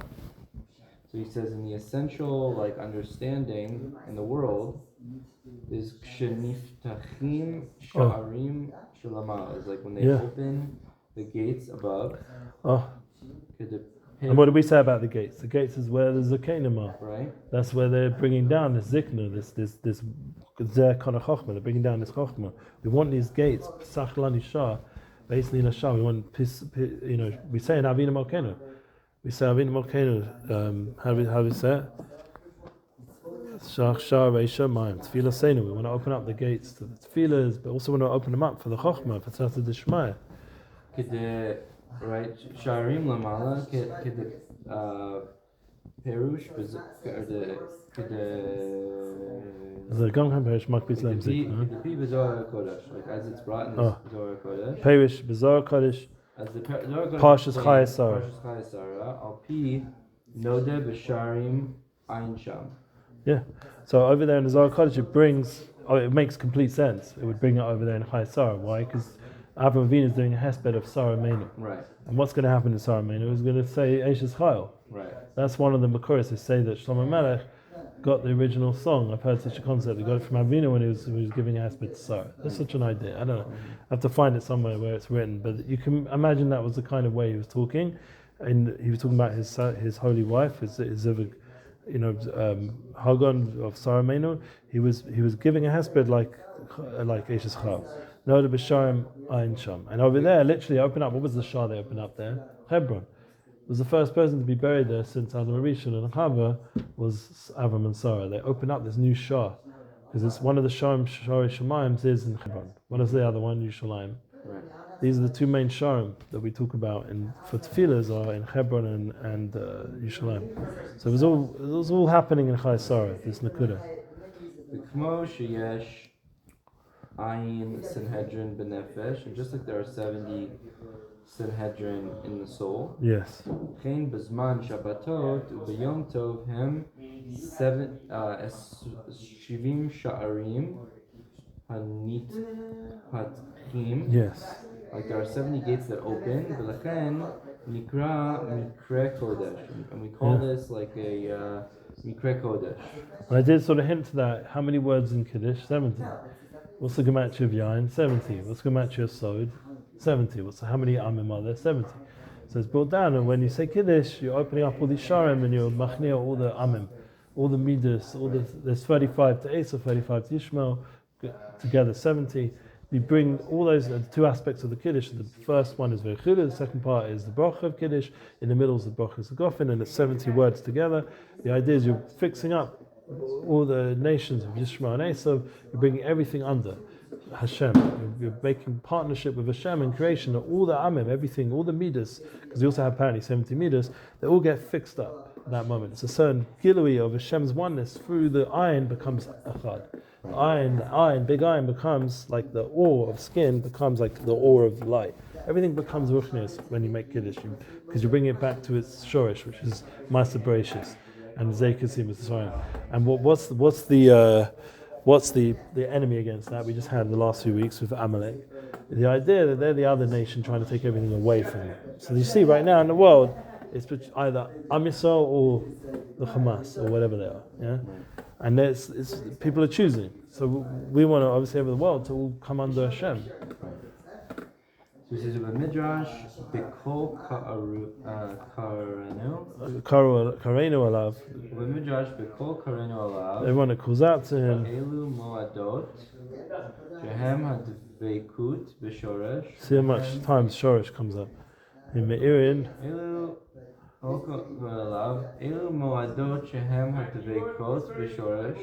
So he says, in the essential understanding in the world is ksheniftakim sha'arim shalama. Is like when they open the gates above. And what did we say about the gates? The gates is where the zakenim are. Right. That's where they're bringing down this zikna, this zeh kana chokhmah. They're bringing down this chokhmah. We want these gates. Pesach lanisha, basically lashah. We want we say in Avinu Malkeinu. We say Avinu Malkeinu, how do we say it? Shach Shah Reisha Mayim. Tefillah Seinu. We want to open up the gates to the tefillahs, but also want to open them up for the Chokhmah, for Tzata D'Shmaya. Right, Sharim Lamala, Perush, The Gam Kan Perish Makbis Lem Zikna. The Pi B'Zohar Kodesh, like as it's brought in the Zohar Kodesh. Perish B'Zohar Kodesh. As the Zohar Kodesh. Parshas Chayei Sarah. Parshas Chayei Sarah. Al Pi Nodeh B'Sharim Ayin Sham. Yeah. So over there in the Zohar Kodesh, it makes complete sense. It would bring it over there in Chayei Sarah. Why? Because Avraham Avinu is doing a hesped of Sarah Meinu. Right. And what's going to happen in Sarah Meinu is going to say Eishes Chayil. Right. That's one of the Makoris. They say that Shlomo Melech got the original song. I've heard such a concept. He got it from Avinu when he was giving a hesped to Sarah. That's such an idea. I don't know. I have to find it somewhere where it's written. But you can imagine that was the kind of way he was talking. And he was talking about his holy wife, his Hagon of Sarah Meinu. He was giving a hesped like Eishes Chayil. No, the B'Sharim Ayin Sham. And over there, literally open up. What was the Shah they opened up there? Hebron. It was the first person to be buried there since Adam Rishon and Chava was Avram and Sarah. They opened up this new Shah because it's one of the Shari Shemayim is in Hebron. What is the other one? Yerushalayim. Right. These are the two main Sharim that we talk about for tefillahs are in Hebron and Yerushalayim. So it was all happening in Chayei Sarah. This Nakuda. K'mo sheyesh Ayin Sanhedrin B'Nefesh, and just like there are 70 Sanhedrin in the soul. Yes. Chen B'Zman Shabbatot U'B'Yom Tov Hem Shivim Sha'arim Hanit Patchim. Yes. Like there are 70 gates that open. V'Lechen Nikra Mikre Kodesh, and we call this like a Mikre Kodesh. And I did sort of hint to that. How many words in Kiddush? 70. What's the gematria of Yain? 70. What's the gematria of Sod? 70. How many Amim are there? 70. So it's brought down, and when you say Kiddush, you're opening up all these Sharim and you're machnia all the Amim, all the Midas, there's 35 to Esau, 35 to Ishmael, together 70. You bring all those two aspects of the Kiddush. The first one is Veichulu, the second part is the Bracha of Kiddush, in the middle is the Bracha of Gofen, and it's 70 words together. The idea is you're fixing up all the nations of Yishmael and Esau, you're bringing everything under Hashem. You're making partnership with Hashem in creation of all the Amim, everything, all the Midas, because we also have apparently 70 Midas, they all get fixed up at that moment. It's a certain Gilui of Hashem's oneness through the Ayin becomes Echad. Ayin, big Ayin becomes like the ore of skin, becomes like the ore of light. Everything becomes Ruchnius when you make Kiddush, because you bring it back to its Shorish, which is Master Bereshis. And Zaykasim is sorry. And what's the enemy against that? We just had the last few weeks with Amalek. The idea that they're the other nation trying to take everything away from you. So you see right now in the world, it's either Am Yisrael or the Hamas or whatever they are. Yeah, and it's people are choosing. So we want to obviously over the world to all come under Hashem. So he says about Midrash, B'Kol Karenu alav. With Midrash, B'Kol Karenu Alav. Everyone that calls out to him. Elu Moadot, Shehem HaDveikut B'Shoresh. See how much times Shoresh comes up. In Me'irin. Elu Moadot, Shehem HaDveikut B'Shoresh.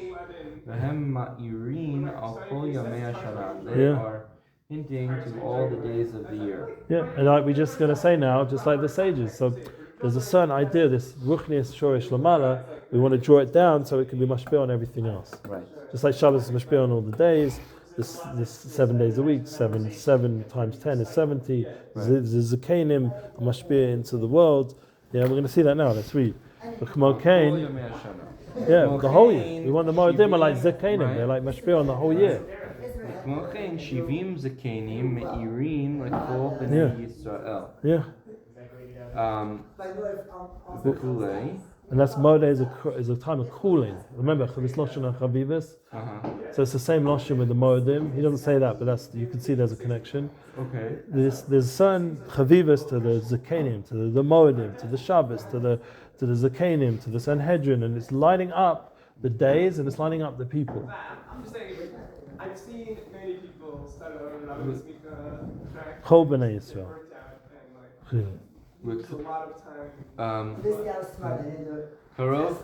V'hem Ma'irin Al Kol Yamei HaShana. They are hinting to all the days of the year. Yeah, and like we're just going to say now, just like the sages. So there's a certain idea, this Ruchnius Shorish Lamala, we want to draw it down so it can be mashpeh on everything else. Right. Just like Shabbos is mashpeh on all the days, this 7 days a week, 7 times 10 is 70. Right. The Zakanim mashpeh into the world. Yeah, we're going to see that now. Let's read. The K'mo Kain, the whole year. We want the Moedim are like Zakanim, they're like mashpeh on the whole year. כמו כן, 70 זקנים מאירים לכל בני ישראל. Yeah. וכולי. And that's Moedim is a time of cooling. Remember, Chavis Loshen and Chavivis. So it's the same Loshen with the Moedim. He doesn't say that, but you can see there's a connection. Okay. There's a certain Chavivis to the Zakanim, to the Moedim, to the Shabbos, to the Zakanim, to the Sanhedrin, and it's lining up the days and it's lining up the people. I'm just saying, I've seen many people start out with track. Chol Bnei Yisrael. There's a lot of time. Karov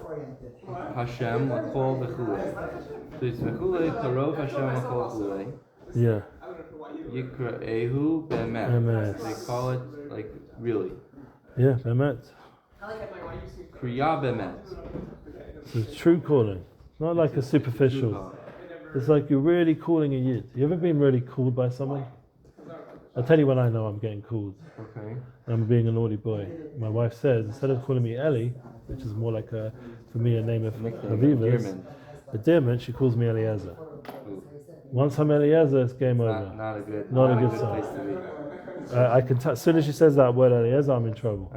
Hashem L'Kol V'Chulei. So it's V'Chulei, Karov Hashem L'Kol V'Chulei. Yeah. Yikra'ehu Be'emet. They call it like really. Yeah, Be'emet. Kriya Be'emet. It's a true calling. Not like a superficial. It's like you're really calling a yid. You ever been really called by someone? I'll tell you when I know I'm getting called. Okay. I'm being a naughty boy. My wife says, instead of calling me Ellie, which is more like for me a name of Haviva's, endearment, she calls me Eliezer. Ooh. Once I'm Eliezer, it's game over. Not a good sign. place to be. I can as soon as she says that word Eliezer, I'm in trouble.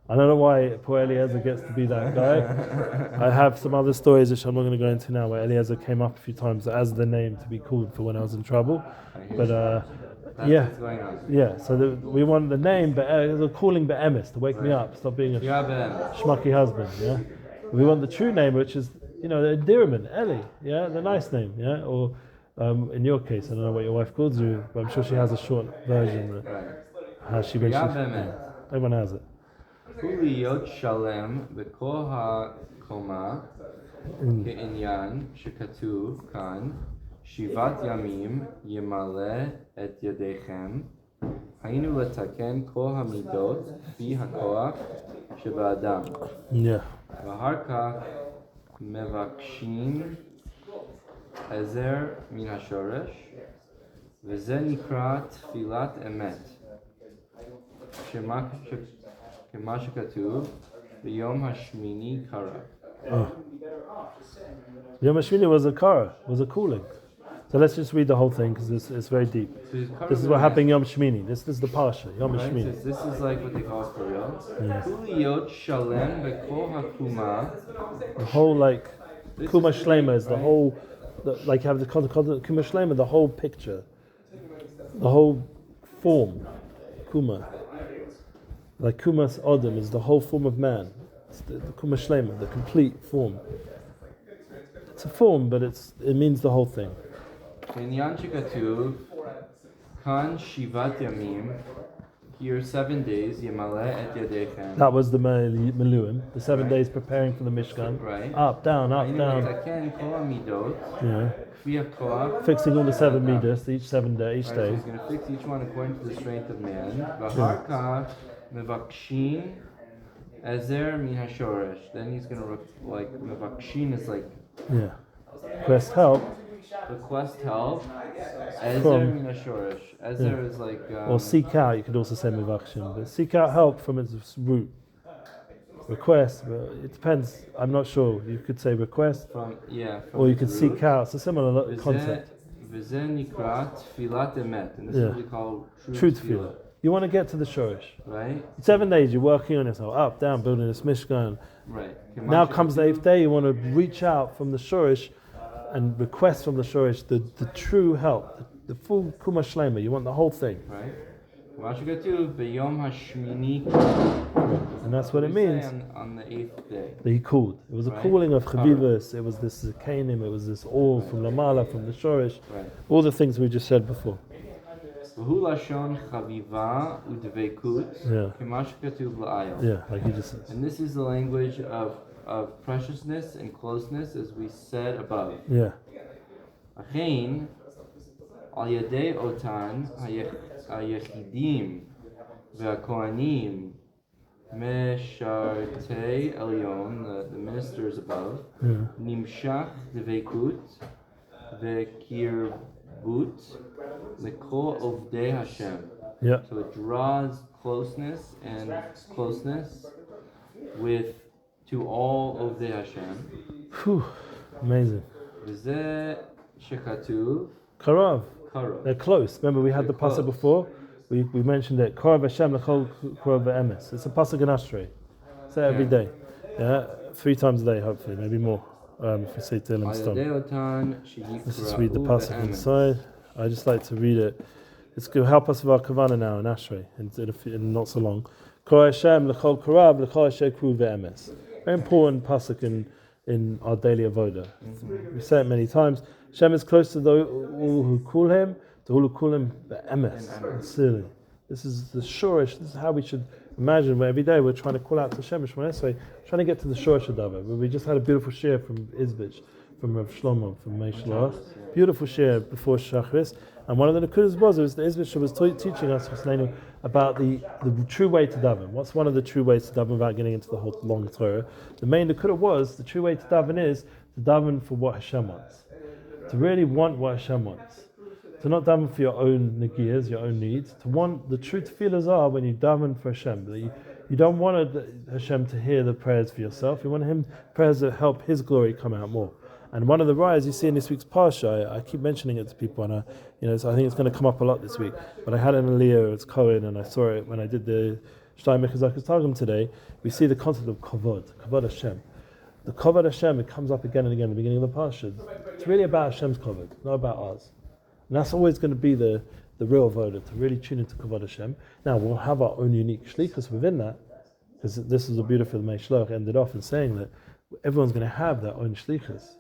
I don't know why poor Eliezer gets to be that guy. I have some other stories which I'm not going to go into now where Eliezer came up a few times as the name to be called for when I was in trouble. But That's what's going on. yeah. So we want the name, but the calling Emmes to wake me up, stop being a schmucky husband. Yeah. We want the true name, which is the endearment, Ellie. Yeah, the nice name. Yeah, or in your case, I don't know what your wife calls you, but I'm sure she has a short version. How she mentions. Everyone has it. להיות שלם בכל הקומה כעניין שכתוב כאן 7 ימים ימלא את ידיכם היינו לתקן כל המידות לפי הכוח שבאדם ואחר כך מבקשים עזר מן השורש וזה נקרא תפילת אמת כמה שכתוב, ביום השמיני קרא. Yom HaShmini was a kara, was a cooling. So let's just read the whole thing because it's very deep. So this is what happened Yom Shmini. This is the parsha, Yom HaShmini. So this is like what they call for real. Kuliyot shalem b'kol hakuma. The whole Kuma Shlema is the whole, like you have the Kuma Shlema, the whole picture, the whole form, Kuma. Like Kumas Odom is the whole form of man. It's the Kuma Shlema, the complete form. It's a form, but it means the whole thing. Inyan shekatuv, kan shivat yamim, here 7 days, yemale et yadechem. That was the Meluim, the 7 days preparing for the Mishkan. Right. Up, down, up, down. Yeah. Fixing all the 7 midas each day. So he's going to fix each one according to the strength of man. V'harka mevakshin ezer min hashoresh. Then he's going to mevakshin is like request help. Ezer min hashoresh. Ezer is like or seek out. You could also say mevakshin, but seek out help from its root. Request, but it depends. I'm not sure. You could say request, or you could seek out. It's a similar concept. And this is what we call true tefillah. You want to get to the shorish, right? 7 days you're working on yourself, up, down, building this mishkan. Right. Now comes the 8th day. You want to reach out from the shorish and request from the shorish the true help, the full kuma shlema. You want the whole thing, right? And that's what it means. On the 8th day. That he called. It was a calling of chavivas. It was this zikanim. It was this all from lamala, from the shorish. Right. All the things we just said before. Yeah, like you just said. And this is the language of preciousness and closeness, as we said above. Yeah. Aharon al yadei otan hayechidim ve'akohanim meshartei elyon, the ministers above, nimshach devekut ve'kirbut lekol ovdei Hashem. Yeah. So it draws closeness to all of the Hashem. Whew, amazing. V'zeh shekatuv. Karav. Karav. They're close. Remember we had the pasuk before? We mentioned it. Karav Hashem l'chol karav v'emes. It's a pasuk in Ashrei. Say it every day. Yeah, 3 times a day, hopefully, maybe more. If we say Tehillim Stom. Let's just read the pasuk inside. I just like to read it. It's going to help us with our kavanah now in Ashrei, in not so long. Karav Hashem l'chol karav l'chol Hashem karav v'emes. Very important pasuk in our daily avodah. We say it many times. Hashem is close to those all who call Him, to all who call Him Emes, sincerely. This is the shorish. This is how we should imagine. Where every day we're trying to call out to Hashem, trying to get to the shorish of Davar. We just had a beautiful shir from Izbich, from Rav Shlomo, from Mei Shalach. Beautiful shir before Shachris. And one of the Nekudas was the Izbich was teaching us about the true way to daven. What's one of the true ways to daven without getting into the whole long Torah? The main Nekuda was the true way to daven is to daven for what Hashem wants. to really want what Hashem wants. To not daven for your own nagiyas, your own needs. To want the true tefillahs are when you daven for Hashem. That you don't want Hashem to hear the prayers for yourself. You want Him prayers that help His glory come out more. And one of the rayas you see in this week's parsha, I keep mentioning it to people, and so I think it's going to come up a lot this week. But I had an Aliyah, it's Cohen, and I saw it when I did the Shtayim Mechazakas Targum today. We see the concept of kavod Hashem. The kavod Hashem, it comes up again and again at the beginning of the parsha. It's really about Hashem's kavod, not about ours. And that's always going to be the real voda, to really tune into Kavod Hashem. Now, we'll have our own unique shlichus within that, because this is a beautiful Meishloch ended off in saying that everyone's going to have their own shlichus,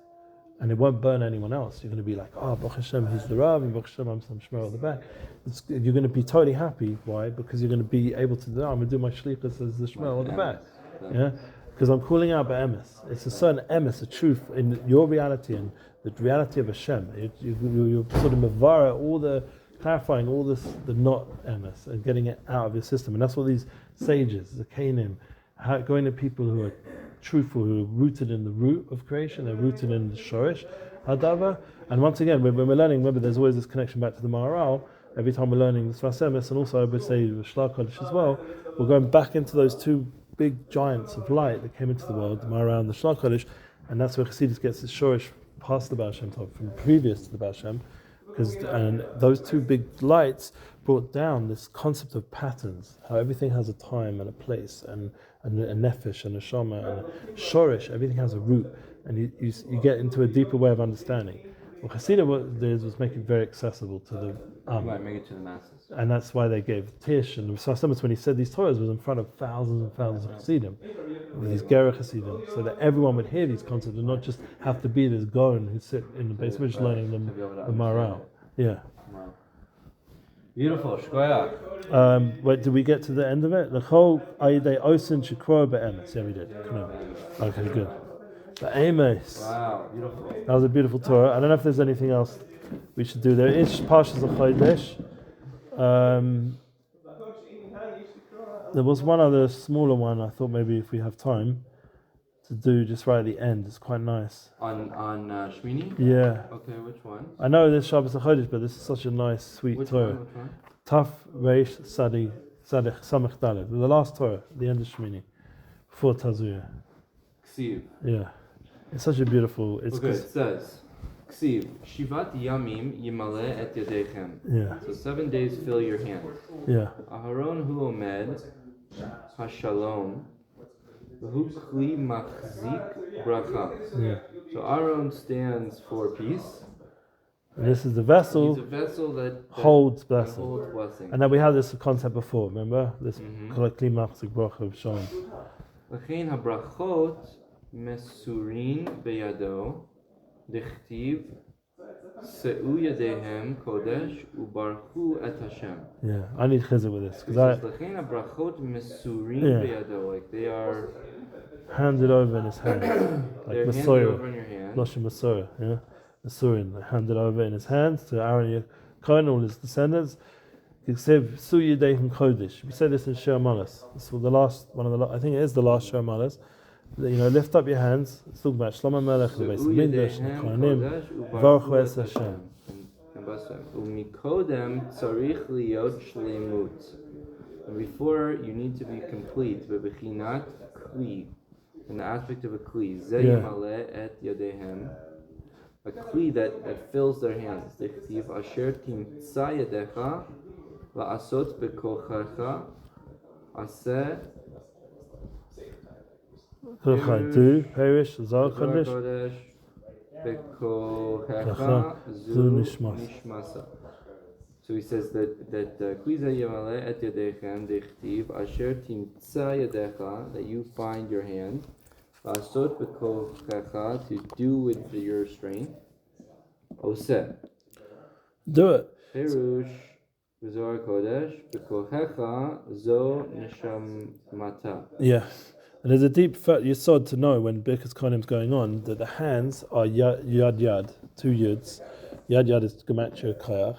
and it won't burn anyone else. You're going to be like, Baruch Hashem, he's the Rav, and Baruch Hashem, I'm some Shmer on the back. You're going to be totally happy. Why? Because you're going to be able to do, I'm going to do my shlichus as the Shmer on the back. Yeah? Because I'm calling out by emes. It's a certain emes, a truth in your reality and the reality of Hashem. You're sort of mavara, clarifying all this, the not emes, and getting it out of your system. And that's what these sages, the Kanim, going to people who are truthful, who are rooted in the root of creation, they're rooted in the Shorish, Hadava. And once again, when we're learning, remember there's always this connection back to the Maharal. Every time we're learning the Sfas Emmes, and also I would say the Shlach Kodesh as well, we're going back into those two big giants of light that came into the world, the Maharal and the Shlach Kodesh, and that's where Chassidus gets its Shorish past the Baal Shem Tov, from previous to the Baal Shem, and those two big lights brought down this concept of patterns, how everything has a time and a place, and a nefesh and a Neshama and a shorish, everything has a root, and you get into a deeper way of understanding. What Chassidus was make it very accessible to the Right, make it to the masses. And that's why they gave Tish and the Sfas Emmes, when he said these Torahs, was in front of thousands and thousands of Chassidim, with these Gerah Chassidim, so that everyone would hear these concepts and not just have to be this Goren who sit in the base Midrash learning the Maharal. Yeah. Wow. Beautiful, shkoyach. Wait, did we get to the end of it? L'chol ayidei osin shekro be'emes. Yeah, we did. Okay, good. The Emes. Wow, beautiful. That was a beautiful Torah. I don't know if there's anything else we should do. There is Parshas Chodesh. There was one other smaller one. I thought maybe if we have time to do just right at the end, it's quite nice. On Shmini? Yeah. Okay, which one? I know there's Shabbos Chodesh, but this is such a nice, sweet Which Torah. one? Taf Reish Sadich Samech Daled. The last Torah, the end of Shmini, before Tazuya. Ksiv. Yeah. It's such a beautiful. It's okay, it says, Ksiv, Shivat Yamim Yimale et Yadechem. Yeah. So 7 days fill your hands. Yeah. Aharon HaCohen HaShalom V'hu Kli Machzik Bracha. Yeah. So Aaron stands for peace. And this is the vessel. He's a vessel that holds that blessing. holds blessing. And then we had this concept before, remember? This Kli Machzik Bracha of Shalom. L'chein habrachot mesurin beyado dichtiv se'u yadehem kodesh ubarchu et Hashem. Yeah, I need chizuk with this because L'chein habrachot mesurin beyado, like they are handed over in his hand, like they're handed over Masorah, in your hand. Lashon Masorah, yeah, Masurin, handed over in his hands to Aaron HaCohen, all his descendants. We say this in Shir Malas. This was the last one of the. I think it is the last Shir Malas. Lift up your hands. It's talking about Shalom Melech, the Beis Hamikdash, the Kohanim, Baruch Es Hashem. Umikodem tzarich liyot shleimut. And before you need to be complete, bebechinat kli, in the aspect of a kli, zeyimale et yadehem, a kli that fills their hands. Dichtiv asher timtza yadecha la'asot bekochacha aseh. Do perish Zar Kodesh bekochacha zu nishmasa. So he says that Kviza Yamale et Yadechem Dichtiv Asher Timtza Yadecha, that you find your hand, Asot Bekochacha, to do with your strength. Oseh. Do it. Perush V'Zohar Kodesh Bekochacha Zo Neshamata. Yeah. And there's a deep yesod to know when Birkas Kohanim is going on that the hands are yad, 2 yuds. Yad is gematria koyach.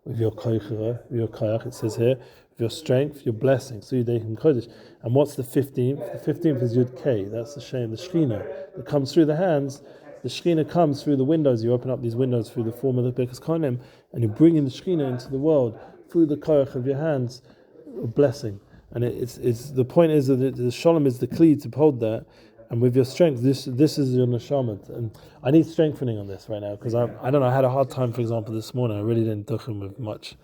With your koyach, it says here, with your strength, your blessing. So you can kodesh. And what's the 15th? The 15th is Yud K. That's the Shekhinah that comes through the hands the Shekhinah comes through the windows. You open up these windows through the form of the Birkas Kohanim, and you bring in the Shekhinah into the world through the koach of your hands, a blessing. And it's the point is that the Shalom is the kli to hold that, and with your strength, this is your neshama. And I need strengthening on this right now because I don't know. I had a hard time, for example, this morning. I really didn't do him with much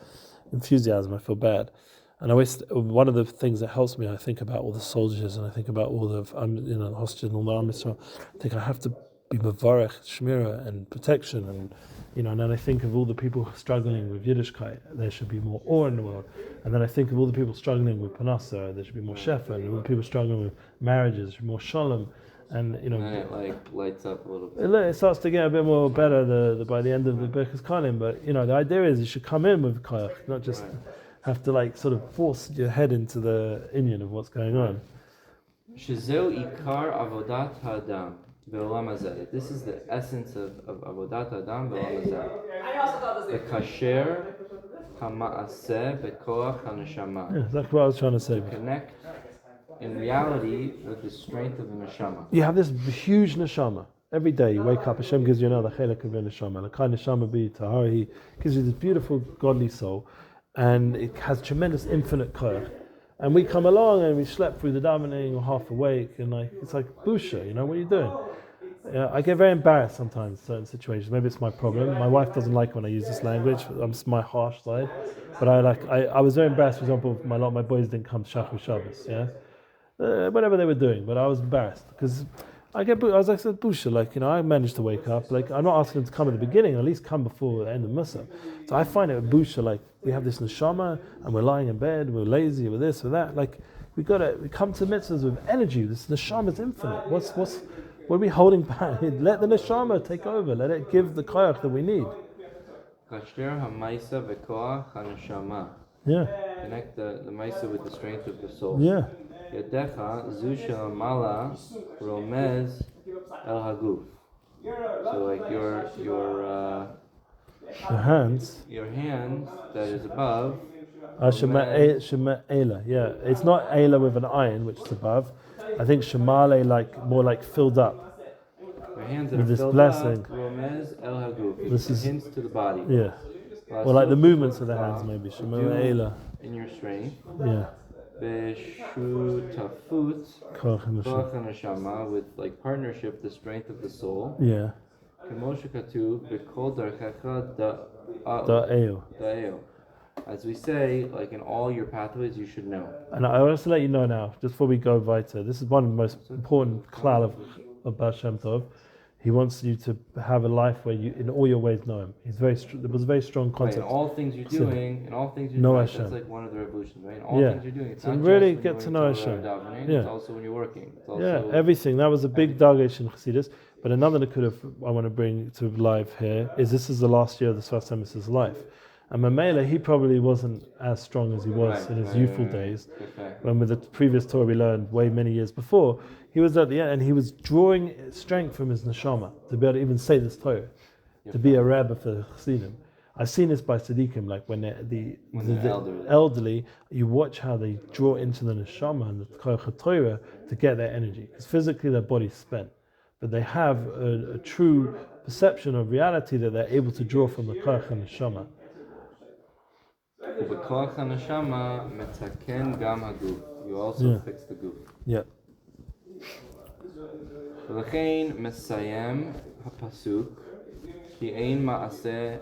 enthusiasm. I feel bad. And one of the things that helps me, I think about all the soldiers, and I think about all the hostages and all the army. So I think I have to be mevarech, shmira, and protection, and and then I think of all the people struggling with Yiddishkeit. There should be more awe in the world. And then I think of all the people struggling with panasa. There should be more shefa, and all the people struggling with marriages. There should be more shalom, and And then it lights up a little bit. It starts to get a bit more better by the end of the Birkas Kohanim. But the idea is you should come in with koach, not just have to sort of force your head into the inyan of what's going on. Shezeu ikar avodat hadam be'olam hazeh. This is the essence of avodat hadam be'olam hazeh. The kasher hama'aseh be'koach haneshama. Yeah, that's what I was trying to say. Connect in reality with the strength of the neshama. You have this huge neshama. Every day you wake up, Hashem gives you another chelek of your neshama. L'kai neshama bi tahari. Gives you this beautiful godly soul. And it has tremendous infinite koach. And we come along and we schlep through the davening or half awake, and it's like busha, what are you doing? I get very embarrassed sometimes in certain situations. Maybe it's my problem. My wife doesn't like when I use this language. It's my harsh side. But I was very embarrassed, for example, my boys didn't come to Shachar Shabbos, whatever they were doing, but I was embarrassed because I said, busha, I managed to wake up. I'm not asking them to come at the beginning, at least come before the end of Musa. So I find it a busha, we have this neshama, and we're lying in bed, we're lazy, we're this, we're that. We come to mitzvahs with energy. This neshama is infinite. What are we holding back? Let the neshama take over. Let it give the koach that we need. Kasher ha'maisa be'koach haneshama. Yeah. Connect the maisa with the strength of the soul. Yeah. Yadecha zu shelamala romez el haguf. So your hand that is above. Shema Eila. Yeah. It's not Eila with an ayin, which is above. I think Shemale more filled up. Your hands with are this filled blessing. Up, romez el haguf. This is hints to the body. Yeah. Or the movements of the hands, maybe. Shema Eila. In your strength. Yeah. B'shutafut koach haneshama, with partnership, the strength of the soul. Yeah. K'moshe katuv b'kol darchecha da'eo. As we say, in all your pathways, you should know. And I want to let you know now, just before we go weiter, this is one of the most important klal of Baal Shem Tov. He wants you to have a life where you, in all your ways, know Him. There was a very strong concept. Right, in all things you're doing, know doing, Hashem. that's one of the revolutions, right? In all things you're doing. It's so not really just get to know Hashem. It's also when you're working. It's also everything. That was a big dagesh in Chassidus. But another nakuda I want to bring to life here is this is the last year of the Sfas Emmes' life. And Mamela, he probably wasn't as strong as he was in his youthful days. When with the previous Torah we learned way many years before, he was at the end and he was drawing strength from his neshama to be able to even say this Torah, to be a rabbi for the Chassidim. I've seen this by Tzaddikim, when the elderly, you watch how they draw into the neshama and the koach Torah to get their energy. Because physically their body's spent. But they have a true perception of reality that they're able to draw from the koach and neshama. B'koach haneshama metaken gam haguf. You also fix the guf. Yeah. V'lechein mesayem hapasuk ki ein ma'aseh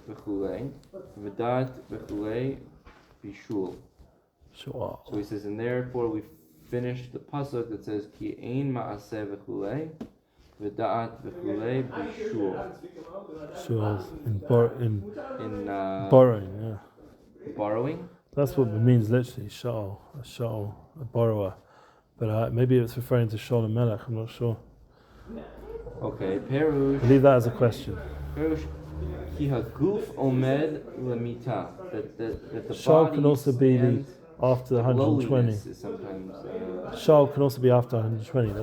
v'chulei v'dat v'chulei bishul. Sure. So he says, and therefore we finished the pasuk that says ki ein ma'aseh v'chulei v'dat v'chulei bishul. Sure. In borrowing, yeah. Borrowing? That's what it means literally, a borrower. But maybe it's referring to Shalom Melech, I'm not sure. Okay, Perush. Leave that as a question. Perush ki haguf omed lemita. That the Shal body can also be after 120. Sometimes. Shal can also be after 120. It's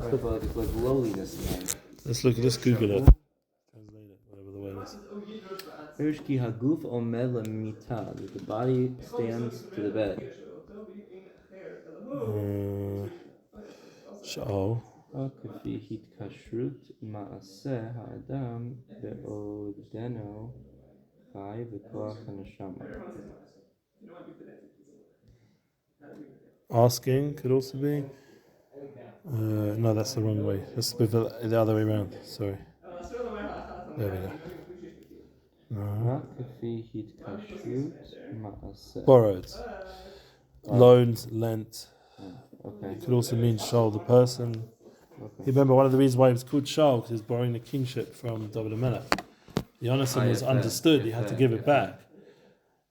like lowliness. Let's Google it. Translate it, whatever the word is. Perush ki haguf omed lemita. That the body stands to the bed. Shal. כפי התקשרות מעשה האדם בעודנו חי בכוח הנשמה. Asking could also be. No, that's the wrong way. That's the other way around. Sorry. There we go. רק כפי התקשרות מעשה. Borrowed. Loaned, lent. Okay. It could also mean Shaul, the person. You remember one of the reasons why he was called Shaul, because he was borrowing the kingship from David Elimelech. The Yonasan was understood, he had to give it back.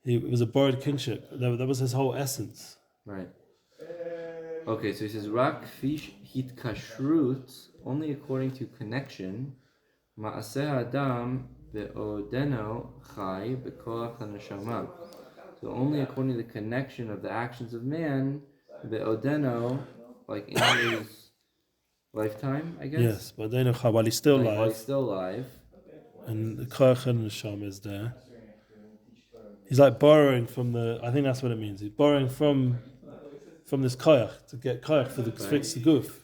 It was a borrowed kingship. That was his whole essence. Right. Okay, so he says, Rak fish hitkashrut, only according to connection, ma'aseh adam be'odeno chai bekoach haneshama. So only according to the connection of the actions of man, be'odeno, like in his lifetime, I guess? Yes, but while he's still alive. While he's still alive. And the koach and neshama is there. He's like borrowing from I think that's what it means. He's borrowing from this koach to get koach to fix the goof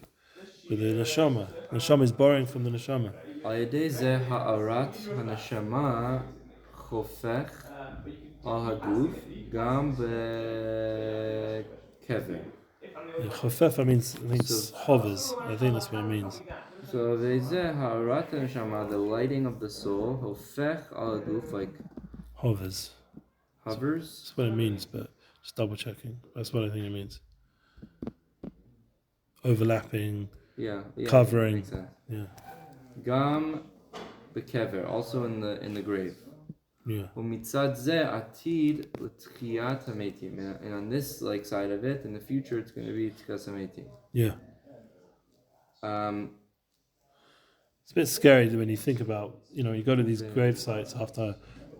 with the neshama. The neshama is borrowing from the neshama. Al-yedei zeh ha'arat ha'neshama chofech al haguf gam bekever. Chofef means hovers. I think that's what it means. So al-yedei zeh ha'arat ha'neshama, the lighting of the soul, chofech al haguf, like hovers. That's what it means, but just double checking. That's what I think it means. Overlapping, covering. Makes sense. Yeah. Gam bekever, also in the grave. Yeah. Umitzad zeh atid l'tchiyat hametim, and on this side of it, in the future, it's going to be tchias hametim. Yeah. It's a bit scary when you think about, you go to these grave sites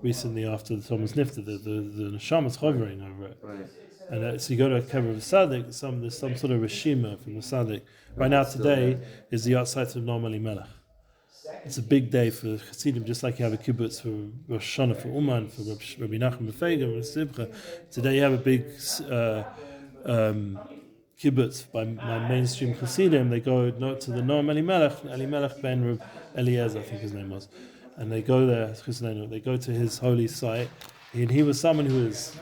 recently after the Thomas Nifta, the Neshama is hovering over it. Right. And so you go to a kever of a Tzaddik, there's some sort of Rishima from the Tzaddik. Right now, today, is the Yahrzeit of Noam Elimelech. It's a big day for Chassidim, just like you have a kibbutz for Rosh Hashanah, for Uman, for Rabbi Nachman Befega, for Simcha. Today you have a big kibbutz by mainstream Chassidim. They go to the Noam Elimelech ben Eliezer, I think his name was. And they go there, they go to his holy site. And he was someone who has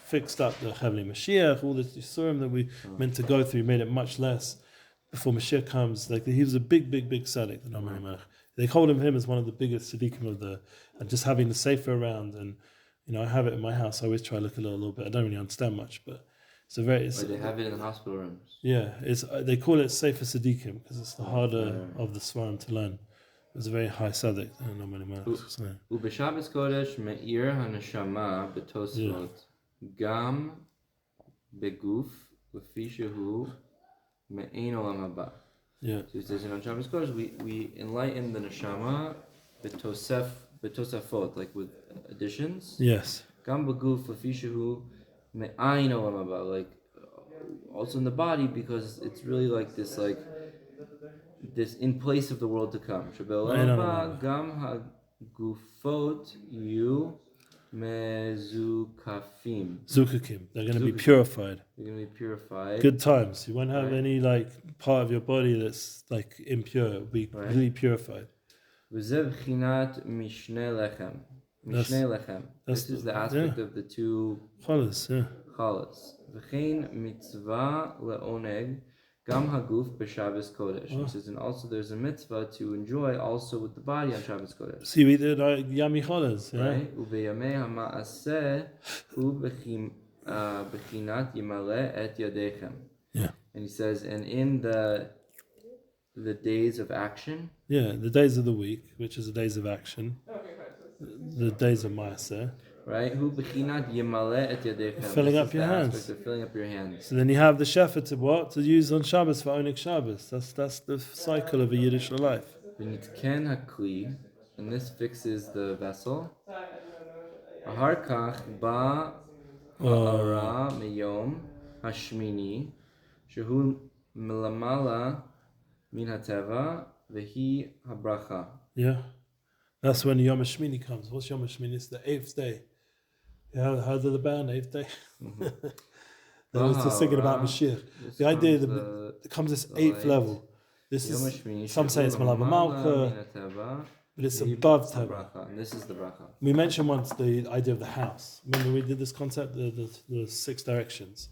fixed up the Chavli Mashiach, all the Yisurim that we meant to go through, made it much less before Mashiach comes. He was a big tzaddik, the Noam Elimelech. They called him as one of the biggest tzaddikim and just having the sefer around. And, I have it in my house. I always try to look at it a little bit. I don't really understand much, but they have it in the hospital rooms. Yeah, they call it sefer tzaddikim because it's the harder of the svarim to learn. It's a very high tzaddik. Ubeshabbos kodesh me'ir haneshama betosfot gam beguf lefi shehu me'ein olam haba. Yeah. So it says in Shabbos kodesh we enlighten the neshama betosafot, like with additions. Yes. Gam beguf lefi shehu me'ein olam haba, like also in the body, because it's really like this in place of the world to come. Gam hagufot yu mezukafim. Zukakim. They're going to be purified. They're going to be purified. Good times. You won't have any part of your body that's impure. It'll be completely purified. V'zev chinat mishnei lechem. Mishnei lechem. This is the aspect of the two chalas. Yeah. Chalas. V'chein mitzvah leoneg. Gam haguf b'Shabbos Kodesh. He says, and also there's a mitzvah to enjoy also with the body on Shabbos Kodesh. So you eat it like yummy cholas, right? Ubeyamei ha'ma'aseh hu b'chinat yimaleh et yadechem. Yeah. And he says, and in the days of action. Yeah, the days of the week, which is the days of action. The days of Maaseh. Right? Hu b'chinat yimaleh et yadechem. Filling up your hands. Filling up your hands. So then you have the shepherd to what? To use on Shabbos for Onik Shabbos. That's the cycle of a Yiddish life. V'nitken hakli, and this fixes the vessel. Ahar kach ba ha'ara miyom hashmini shehu milamala min hateva v'hi habracha. Yeah. That's when Yom HaShmini comes. What's Yom HaShmini? It's the 8th day. You heard of the band, 8th day? They was just thinking about Mashiach. The idea that it comes this 8th level. This Yom is, Hashmini some say it's Shavua Malava Lamala Malka, Min HaTeva, but it's Vehi above Bracha, Teva. and this is the bracha. We mentioned once the idea of the house. Remember we did this concept, the 6 directions.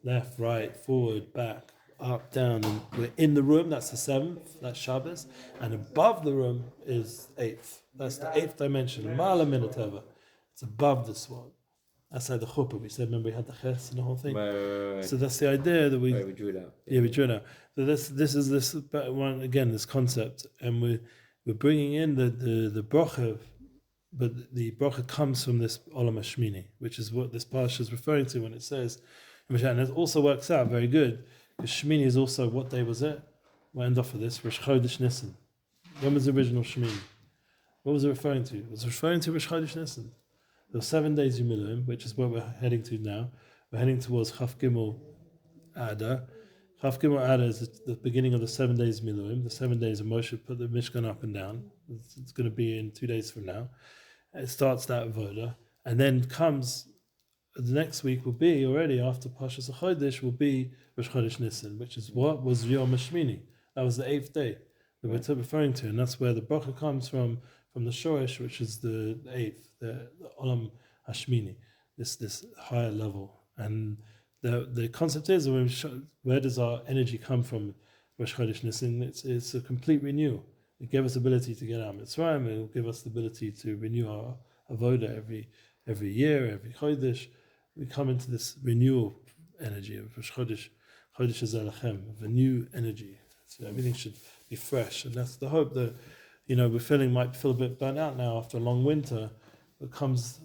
Left, right, forward, back, up, down, and we're in the room, that's the 7th, that's Shabbos, and above the room is 8th. That's the 8th dimension, Ma'ala Min HaTeva. It's above this one. That's like the chuppah. We said, remember we had the ches and the whole thing. Right. So that's the idea that we drew it out. Yeah, we drew it out. So this is this one again, this concept, and we're bringing in the bracha, but the bracha comes from this olam hashmini, which is what this parsha is referring to when it says, and it also works out very good because Shmini is also what day was it? We'll end off with this Rosh Chodesh Nisan. When was the original Shmini? What was it referring to? It was referring to Rosh Chodesh Nisan. There were 7 days Yumilim, which is what we're heading to now. We're heading towards Chaf Gimel Adar. Chaf Gimel Adar is the beginning of the 7 days Miluim. The 7 days of Moshe put the Mishkan up and down. It's going to be in 2 days from now. It starts that Avoda. And then comes, the next week will be, already after Pashas HaChodesh, will be Rosh Chodesh Nisan, which is what was Yom HaShmini. That was the 8th day that we're referring to. And that's where the bracha comes from the Shoresh, which is the 8th, the Olam Hashmini, this higher level. And the concept is, where does our energy come from? Rosh Chodesh Nisan, it's a complete renewal. It gave us the ability to get out of Mitzrayim. It will give us the ability to renew our avoda every year, every Chodesh. We come into this renewal energy of Rosh Chodesh, Chodesh Zalachem, of a new energy. So everything should be fresh, and that's the hope that might feel a bit burnt out now after a long winter. But comes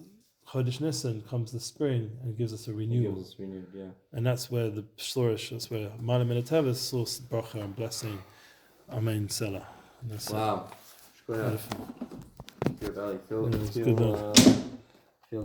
Chodesh Nisan, comes the spring, and gives us a renewal. And that's where the Shlorish, that's where Ma'ala Min HaTeva source bracha and blessing. Amen. Selah. Wow. Beautiful. Your belly. It's good.